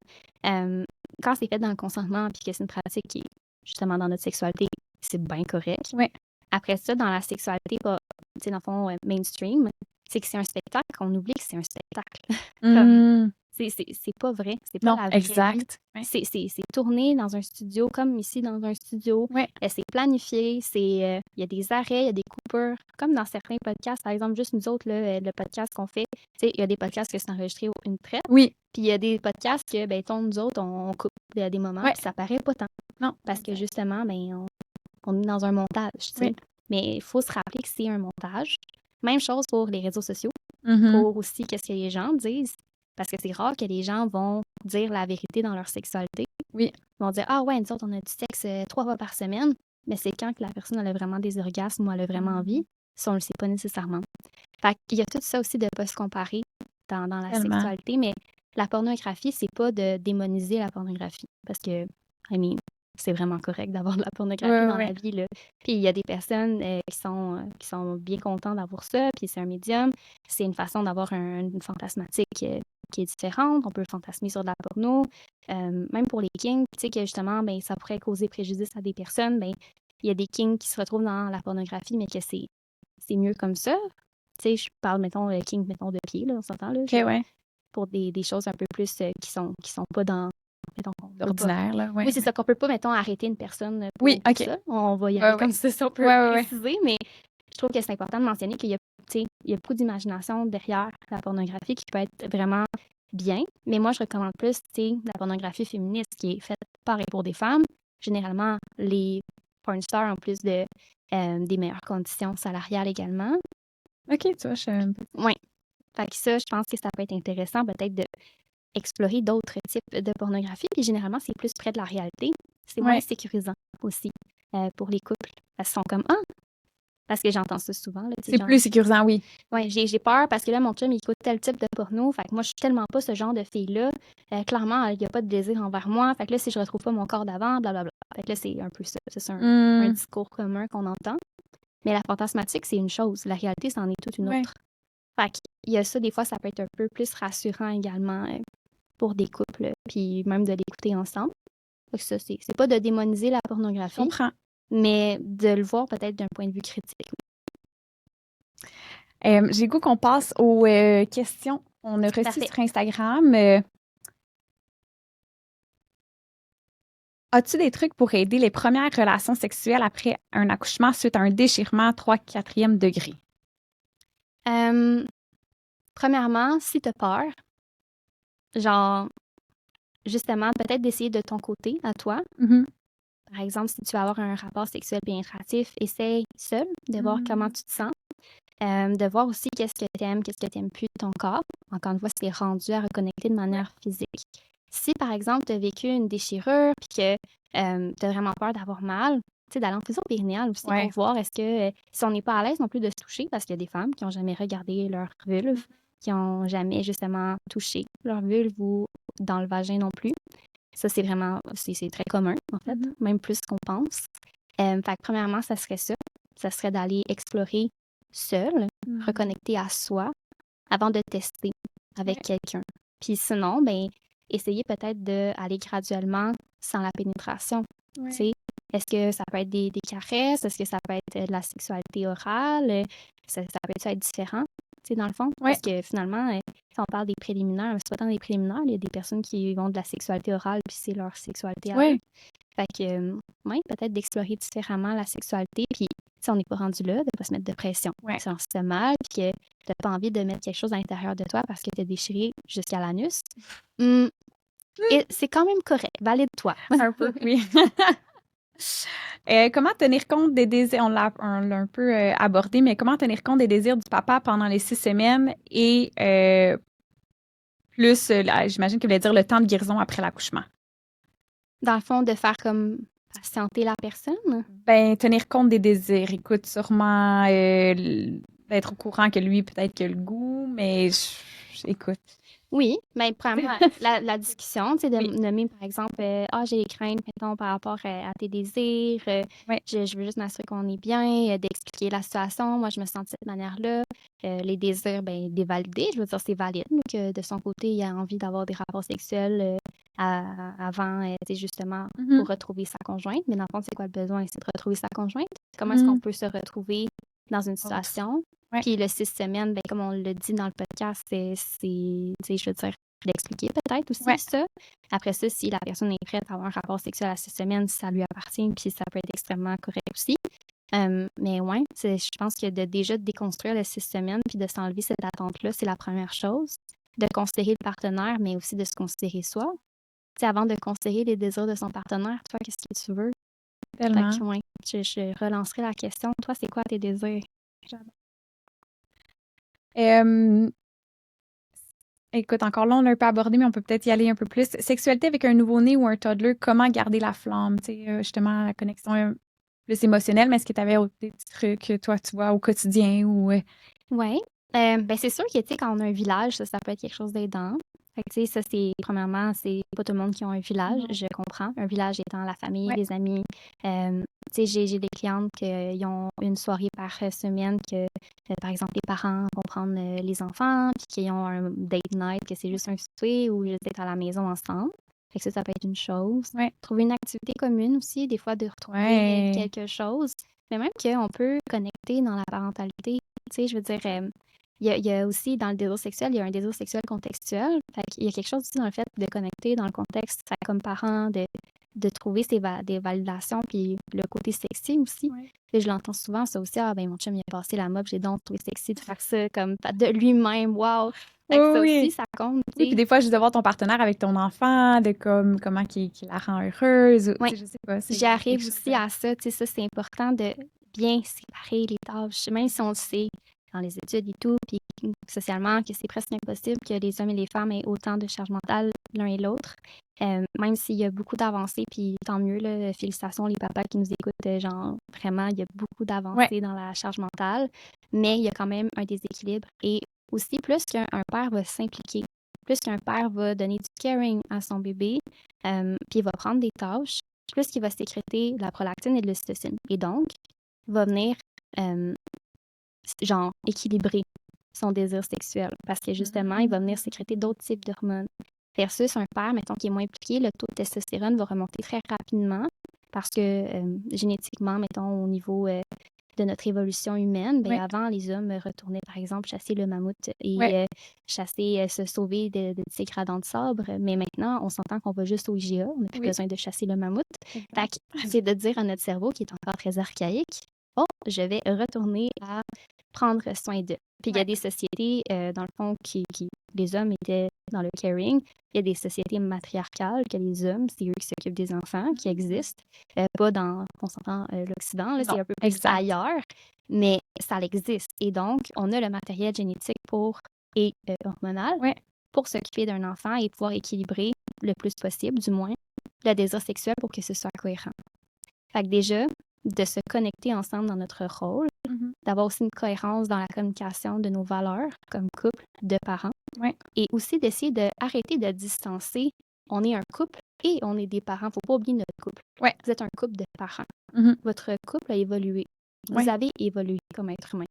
Quand c'est fait dans le consentement, puis que c'est une pratique qui est justement dans notre sexualité, c'est bien correct. Après ça, dans la sexualité, dans le fond, mainstream, c'est que c'est un spectacle, on oublie que c'est un spectacle. C'est pas vrai, c'est pas la vraie exact. C'est tourné dans un studio, comme ici dans un studio. C'est planifié, il y a des arrêts, il y a des coupures. Comme dans certains podcasts, par exemple, juste nous autres, là, le podcast qu'on fait, il y a des podcasts que c'est enregistré une traite. Puis il y a des podcasts que, nous autres, on coupe des moments, puis ça paraît pas tant. Non. Parce que justement, on est dans un montage, tu sais. Mais il faut se rappeler que c'est un montage. Même chose pour les réseaux sociaux, pour aussi qu'est-ce que les gens disent. Parce que c'est rare que les gens vont dire la vérité dans leur sexualité. Ils vont dire, nous autres, on a du sexe 3 fois par semaine. Mais c'est quand que la personne elle a vraiment des orgasmes ou elle a vraiment envie. Ça, on ne le sait pas nécessairement. Fait qu'il y a tout ça aussi de ne pas se comparer dans la sexualité. Mais la pornographie, c'est pas de démoniser la pornographie. Parce que, c'est vraiment correct d'avoir de la pornographie dans la vie, là. Puis il y a des personnes qui sont bien contentes d'avoir ça, puis c'est un médium. C'est une façon d'avoir une fantasmatique qui est différente. On peut fantasmer sur de la porno. Même pour les kings, tu sais que justement, ça pourrait causer préjudice à des personnes. Il y a des kings qui se retrouvent dans la pornographie, mais que c'est mieux comme ça. Tu sais, je parle, mettons, king, mettons, de pied, là, on s'entend, là. Pour des choses un peu plus qui sont pas dans... Ordinaire, là, Oui, c'est ça qu'on peut pas, mettons, arrêter une personne pour ça. On va y aller comme ça, on peut préciser, mais je trouve que c'est important de mentionner qu'il y a tu sais, il y a beaucoup d'imagination derrière la pornographie qui peut être vraiment bien, mais moi, je recommande plus, tu sais, la pornographie féministe qui est faite par et pour des femmes. Généralement, les porn stars ont plus des meilleures conditions salariales également. OK, tu vois, Oui. Fait que ça, je pense que ça peut être intéressant peut-être d'explorer d'autres types de pornographie. Puis généralement, c'est plus près de la réalité. C'est moins Ouais. sécurisant aussi pour les couples. Parce qu'ils sont comme, ah, parce que j'entends ça souvent. Là, tu sais, c'est genre, plus sécurisant, oui. ouais, j'ai peur parce que là, mon chum, il écoute tel type de porno. Fait que moi, je suis tellement pas ce genre de fille-là. Clairement, il n'y a pas de désir envers moi. Fait que là, si je retrouve pas mon corps d'avant, blablabla. Fait que là, c'est un peu ça. Ça, c'est un discours commun qu'on entend. Mais la fantasmatique, c'est une chose. La réalité, c'en est toute une Ouais. autre. Fait qu'il y a ça, des fois, ça peut être un peu plus rassurant également pour des couples, puis même de l'écouter ensemble. Fait que ça, c'est pas de démoniser la Je pornographie, comprends. mais de le voir peut-être d'un point de vue critique. J'ai le goût qu'on passe aux questions. On a reçu Parfait. sur Instagram. As-tu des trucs pour aider les premières relations sexuelles après un accouchement suite à un déchirement 3/4e degré? Premièrement, si tu as peur, genre, justement, peut-être d'essayer de ton côté, à toi. Par exemple, si tu vas avoir un rapport sexuel pénétratif, essaye seul de voir comment tu te sens. De voir aussi qu'est-ce que tu aimes, qu'est-ce que tu n'aimes plus de ton corps. Encore une fois, c'est rendu à reconnecter de manière physique. Si, par exemple, tu as vécu une déchirure puis que tu as vraiment peur d'avoir mal, tu sais, d'aller en fusion périnéale aussi Ouais. pour voir est-ce que, si on n'est pas à l'aise non plus de se toucher, parce qu'il y a des femmes qui n'ont jamais regardé leur vulve, qui n'ont jamais justement touché leur vulve ou dans le vagin non plus. Ça, c'est vraiment, c'est très commun, en fait, même plus qu'on pense. Fait que premièrement, ça serait ça. Ça serait d'aller explorer seul, reconnecter à soi avant de tester avec quelqu'un. Puis sinon, ben, essayer peut-être d'aller graduellement sans la pénétration. Tu sais, est-ce que ça peut être des caresses? Est-ce que ça peut être de la sexualité orale? Ça peut être différent, tu sais, dans le fond. Parce que finalement, si on parle des préliminaires, c'est pas tant des préliminaires, il y a des personnes qui vont de la sexualité orale puis c'est leur sexualité à eux. Fait que, peut-être d'explorer différemment la sexualité. Puis, si on n'est pas rendu là, de ne pas se mettre de pression. Si on se fait mal, puis que tu n'as pas envie de mettre quelque chose à l'intérieur de toi parce que tu es déchiré jusqu'à l'anus, et c'est quand même correct. Valide-toi. Un peu, oui. Comment tenir compte des désirs, on l'a un peu abordé, mais comment tenir compte des désirs du papa pendant les 6 semaines et plus, j'imagine qu'il voulait dire le temps de guérison après l'accouchement? Dans le fond, de faire comme patienter la personne? Ben, tenir compte des désirs. Écoute, sûrement d'être au courant que lui, peut-être qu'il a le goût, mais écoute. Oui, mais premièrement, la discussion, tu sais, de nommer, par exemple, j'ai des craintes, mettons, par rapport à tes désirs, je veux juste m'assurer qu'on est bien, d'expliquer la situation, moi, je me sens de cette manière-là. Les désirs, ben, dévalider, je veux dire, c'est valide, que de son côté, il a envie d'avoir des rapports sexuels avant, tu sais, justement, pour retrouver sa conjointe. Mais dans le fond, c'est quoi le besoin? C'est de retrouver sa conjointe. Comment est-ce qu'on peut se retrouver dans une situation? Puis le 6 semaines, ben, comme on l'a dit dans le podcast, c'est je veux dire, d'expliquer peut-être aussi ça. Après ça, si la personne est prête à avoir un rapport sexuel à 6 semaines, ça lui appartient, puis ça peut être extrêmement correct aussi. Mais je pense que déjà de déconstruire le 6 semaines, puis de s'enlever cette attente-là, c'est la première chose. De considérer le partenaire, mais aussi de se considérer soi. Tu sais, avant de considérer les désirs de son partenaire, toi, qu'est-ce que tu veux? Tellement. Fait que, je relancerai la question. Toi, c'est quoi tes désirs? Écoute, encore là, on l'a un peu abordé, mais on peut peut-être y aller un peu plus. Sexualité avec un nouveau-né ou un toddler, comment garder la flamme? Tu sais, justement, la connexion plus émotionnelle, mais est-ce que tu avais des petits trucs, toi, tu vois, au quotidien ou... Oui. Ben, c'est sûr que, tu sais, quand on a un village, ça peut être quelque chose d'aidant. Fait que, tu sais, ça, premièrement, c'est pas tout le monde qui a un village, je comprends. Un village étant la famille, les amis. Tu sais, j'ai des clientes qui ont une soirée par semaine que, par exemple, les parents vont prendre les enfants, puis qu'ils ont un date night, que c'est juste un souper ou juste être à la maison ensemble. Fait que ça peut être une chose. Trouver une activité commune aussi, des fois de retrouver quelque chose. Mais même qu'on peut connecter dans la parentalité. Tu sais, je veux dire, il y a aussi dans le désir sexuel, il y a un désir sexuel contextuel. Fait qu'il y a quelque chose aussi dans le fait de connecter dans le contexte, comme parent, de trouver des validations, puis le côté sexy aussi. Ouais. Puis je l'entends souvent, ça aussi, ah ben mon chum, il a passé la mop, j'ai donc trouvé sexy de faire ça, comme de lui-même, wow! Fait que ça aussi, ça compte, tu Oui, puis sais. des fois, juste de voir ton partenaire avec ton enfant, de comment qu'il la rend heureuse, Oui. je sais pas. J'arrive aussi à ça, tu sais, ça, c'est important de bien séparer les tâches, même si on le sait dans les études et tout, puis socialement, que c'est presque impossible que les hommes et les femmes aient autant de charge mentale l'un et l'autre. Même s'il y a beaucoup d'avancées, puis tant mieux, là, félicitations les papas qui nous écoutent, genre, vraiment, il y a beaucoup d'avancées dans la charge mentale, mais il y a quand même un déséquilibre. Et aussi, plus qu'un père va s'impliquer, plus qu'un père va donner du caring à son bébé, puis il va prendre des tâches, plus qu'il va sécréter de la prolactine et de l'ocytocine. Et donc, va venir, genre, équilibrer son désir sexuel. Parce que justement, il va venir sécréter d'autres types d'hormones. Versus un père, mettons, qui est moins impliqué, le taux de testostérone va remonter très rapidement parce que génétiquement, mettons, au niveau de notre évolution humaine, ben, avant, les hommes retournaient, par exemple, chasser le mammouth et chasser, se sauver de ces gradants de sabre. Mais maintenant, on s'entend qu'on va juste au IGA. On n'a plus besoin de chasser le mammouth. Fait que c'est de dire à notre cerveau, qui est encore très archaïque, « Oh, je vais retourner à prendre soin d'eux. » Puis il y a des sociétés, dans le fond, qui les hommes étaient dans le caring. Il y a des sociétés matriarcales que les hommes, c'est eux qui s'occupent des enfants, qui existent. Pas dans, on s'entend, l'Occident, là, c'est un peu plus ailleurs, mais ça existe. Et donc, on a le matériel génétique et hormonal pour s'occuper d'un enfant et pouvoir équilibrer le plus possible, du moins, le désir sexuel pour que ce soit cohérent. Fait que déjà, de se connecter ensemble dans notre rôle, d'avoir aussi une cohérence dans la communication de nos valeurs comme couple, de parents, et aussi d'essayer d'arrêter de distancer. On est un couple et on est des parents. Faut pas oublier notre couple. Vous êtes un couple de parents. Votre couple a évolué. Vous avez évolué comme être humain.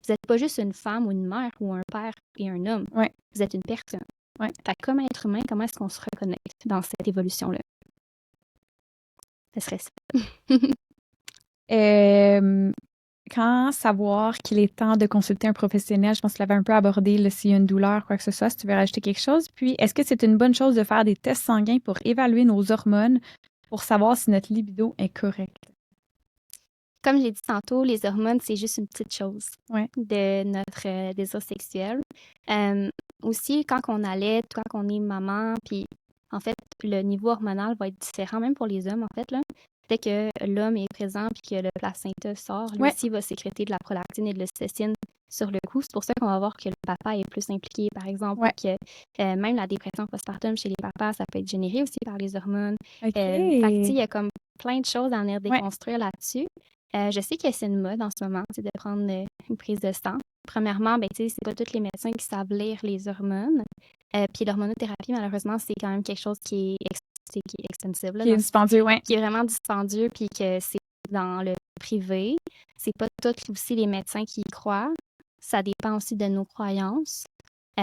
Vous n'êtes pas juste une femme ou une mère ou un père et un homme. Vous êtes une personne. Fait que comme être humain, comment est-ce qu'on se reconnecte dans cette évolution-là? Ce serait ça. Quand savoir qu'il est temps de consulter un professionnel, je pense que tu l'avais un peu abordé, là, s'il y a une douleur, quoi que ce soit, si tu veux rajouter quelque chose. Puis, est-ce que c'est une bonne chose de faire des tests sanguins pour évaluer nos hormones pour savoir si notre libido est correct? Comme j'ai dit tantôt, les hormones, c'est juste une petite chose de notre désir sexuel. Aussi, quand on allait, quand on est maman, puis en fait, le niveau hormonal va être différent, même pour les hommes, en fait, là. Dès que l'homme est présent puis que le placenta sort, lui aussi va sécréter de la prolactine et de l'ocytocine sur le coup. C'est pour ça qu'on va voir que le papa est plus impliqué, par exemple, que même la dépression postpartum chez les papas, ça peut être généré aussi par les hormones. Fait que, il y a comme plein de choses à venir déconstruire là-dessus. Je sais que c'est une mode en ce moment, c'est de prendre une prise de sang. Premièrement, ben, c'est pas tous les médecins qui savent lire les hormones. Puis l'hormonothérapie, malheureusement, c'est quand même quelque chose qui est expensive. Là, qui est dispendieux, qui est vraiment dispendieux, puis que c'est dans le privé. C'est pas tous aussi les médecins qui y croient. Ça dépend aussi de nos croyances.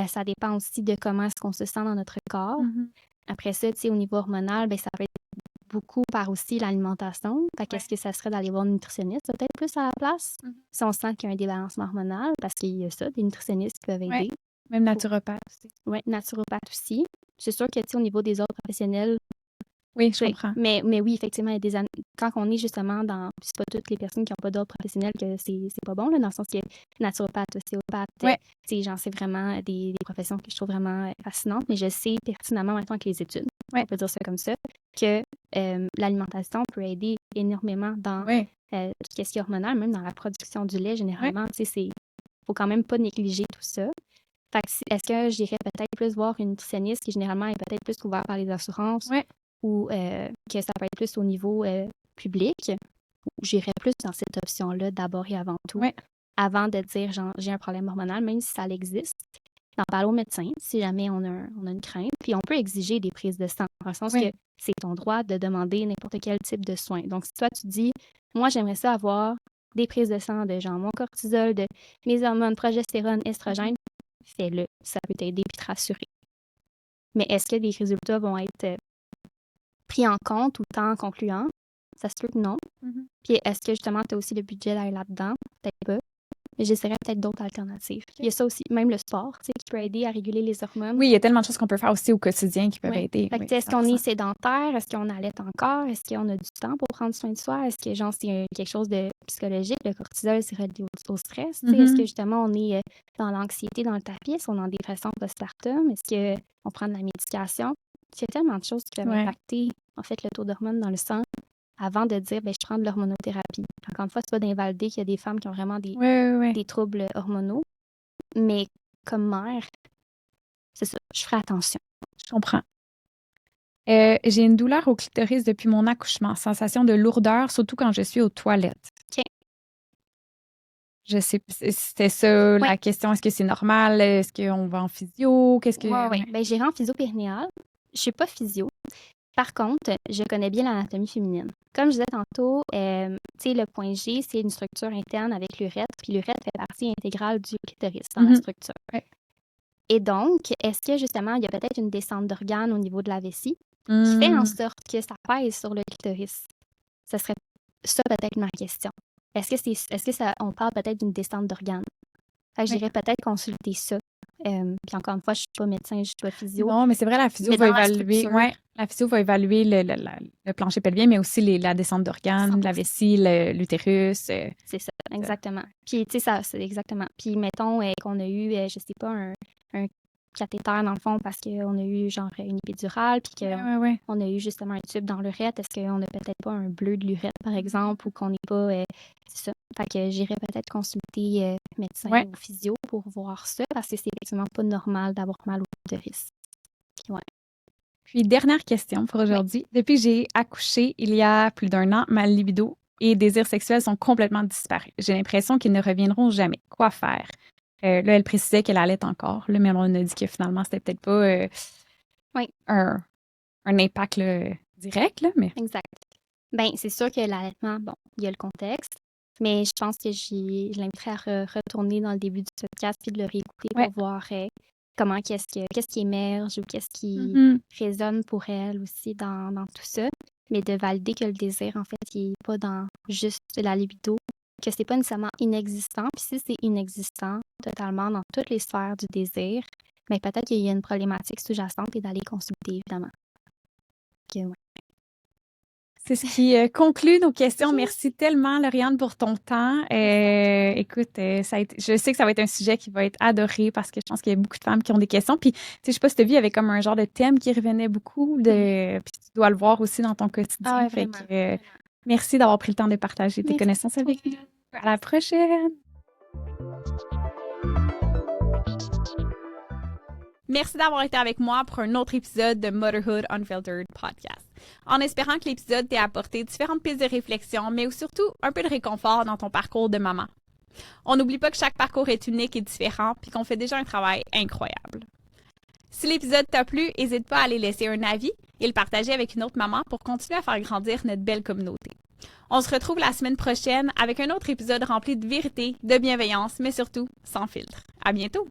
Ça dépend aussi de comment est-ce qu'on se sent dans notre corps. Après ça, au niveau hormonal, ben, ça peut être beaucoup par aussi l'alimentation. Fait qu'est-ce que ça serait d'aller voir une nutritionniste, peut-être plus à la place, si on sent qu'il y a un débalancement hormonal, parce qu'il y a ça, des nutritionnistes qui peuvent aider. Même naturopathe aussi. Oui, naturopathe aussi. C'est sûr que, au niveau des autres professionnels, oui, je comprends. Mais oui, effectivement, il y a quand on est justement dans... C'est pas toutes les personnes qui n'ont pas d'ordre professionnel que c'est pas bon, là, dans le sens que naturopathe, ostéopathe, c'est vraiment des professions que je trouve vraiment fascinantes, mais je sais pertinemment maintenant avec les études, on peut dire ça comme ça, que l'alimentation peut aider énormément dans tout ce qui est hormonal, même dans la production du lait, généralement. Faut quand même pas négliger tout ça. Fait que est-ce que j'irais peut-être plus voir une nutritionniste qui généralement est peut-être plus couverte par les assurances ou que ça peut être plus au niveau public, j'irais plus dans cette option-là d'abord et avant tout, avant de dire genre, j'ai un problème hormonal, même si ça existe, d'en parler au médecin si jamais on a une crainte. Puis on peut exiger des prises de sang, dans le sens que c'est ton droit de demander n'importe quel type de soins. Donc si toi tu dis, moi j'aimerais ça avoir des prises de sang de genre mon cortisol, de mes hormones, progestérone, estrogène, fais-le. Ça peut t'aider et te rassurer. Mais est-ce que les résultats vont être pris en compte ou tant concluants? Ça se peut que non. Puis est-ce que justement tu as aussi le budget d'aller là-dedans? Peut-être pas. Mais j'essaierais peut-être d'autres alternatives. Il y a ça aussi, même le sport, tu sais, qui peut aider à réguler les hormones. Oui, il y a tellement de choses qu'on peut faire aussi au quotidien qui peuvent aider. Fait que, Oui, est-ce qu'on 100%. est sédentaire? Est-ce qu'on allait encore? Est-ce qu'on a du temps pour prendre soin de soi? Est-ce que, genre, c'est quelque chose de psychologique? Le cortisol, c'est relié au stress? Tu sais, est-ce que, justement, on est dans l'anxiété, dans le tapis? Est-ce qu'on est en dépression postpartum? Est-ce qu'on prend de la médication? Il y a tellement de choses qui peuvent impacter, en fait, le taux d'hormones dans le sang avant de dire, je prends de l'hormonothérapie. Encore une fois, c'est pas d'invalider qu'il y a des femmes qui ont vraiment des troubles hormonaux. Mais comme mère, c'est ça, je ferai attention. Je comprends. J'ai une douleur au clitoris depuis mon accouchement. Sensation de lourdeur, surtout quand je suis aux toilettes. OK. Je sais, c'était ça la question. Est-ce que c'est normal? Est-ce qu'on va en physio? Qu'est-ce que... Oui. J'irai en physio périnéale. Je suis pas physio. Par contre, je connais bien l'anatomie féminine. Comme je disais tantôt, tu sais, le point G, c'est une structure interne avec l'urètre, puis l'urètre fait partie intégrale du clitoris dans la structure. Ouais. Et donc, est-ce que justement, il y a peut-être une descente d'organes au niveau de la vessie qui fait en sorte que ça pèse sur le clitoris? Ce serait ça peut-être ma question. Est-ce que ça, on parle peut-être d'une descente d'organes? Fait que j'irais peut-être consulter ça. Puis encore une fois, je suis pas médecin, je suis pas physio. Non, mais c'est vrai, la physio va évaluer. La physio va évaluer le plancher pelvien, mais aussi la descente d'organes, la vessie, l'utérus. C'est ça, exactement. Puis tu sais, ça, c'est exactement. Puis mettons qu'on a eu, je sais pas, un cathéter dans le fond parce qu'on a eu genre une épidurale, puis qu'on a eu justement un tube dans l'urètre. Est-ce qu'on a peut-être pas un bleu de l'urètre, par exemple, ou qu'on n'est pas... c'est ça. Fait que j'irais peut-être consulter médecin ou physio pour voir ça, parce que c'est effectivement pas normal d'avoir mal au clitoris. Puis, dernière question pour aujourd'hui. Depuis que j'ai accouché il y a plus d'1 an, ma libido et désirs sexuels sont complètement disparus. J'ai l'impression qu'ils ne reviendront jamais. Quoi faire? Là, elle précisait qu'elle allait encore, là, mais on a dit que finalement, c'était peut-être pas un impact direct, là, mais... Exact. Bien, c'est sûr que l'allaitement, bon, il y a le contexte, mais je pense que je l'inviterais à retourner dans le début du podcast puis de le réécouter pour voir comment qu'est-ce qui émerge ou qu'est-ce qui résonne pour elle aussi dans tout ça, mais de valider que le désir, en fait, il n'est pas dans juste la libido, que c'est pas nécessairement inexistant, puis si c'est inexistant totalement dans toutes les sphères du désir, mais peut-être qu'il y a une problématique sous-jacente et d'aller consulter, évidemment. C'est ce qui conclut nos questions. Merci tellement, Lauriane, pour ton temps. Écoute, je sais que ça va être un sujet qui va être adoré parce que je pense qu'il y a beaucoup de femmes qui ont des questions. Puis, tu sais, je sais pas si tu as vu, il y avait comme un genre de thème qui revenait beaucoup. Puis tu dois le voir aussi dans ton quotidien. Fait que, merci d'avoir pris le temps de partager tes connaissances avec nous. À la prochaine! Merci d'avoir été avec moi pour un autre épisode de Motherhood Unfiltered Podcast. En espérant que l'épisode t'ait apporté différentes pistes de réflexion, mais surtout un peu de réconfort dans ton parcours de maman. On n'oublie pas que chaque parcours est unique et différent, puis qu'on fait déjà un travail incroyable. Si l'épisode t'a plu, n'hésite pas à aller laisser un avis et le partager avec une autre maman pour continuer à faire grandir notre belle communauté. On se retrouve la semaine prochaine avec un autre épisode rempli de vérité, de bienveillance, mais surtout sans filtre. À bientôt!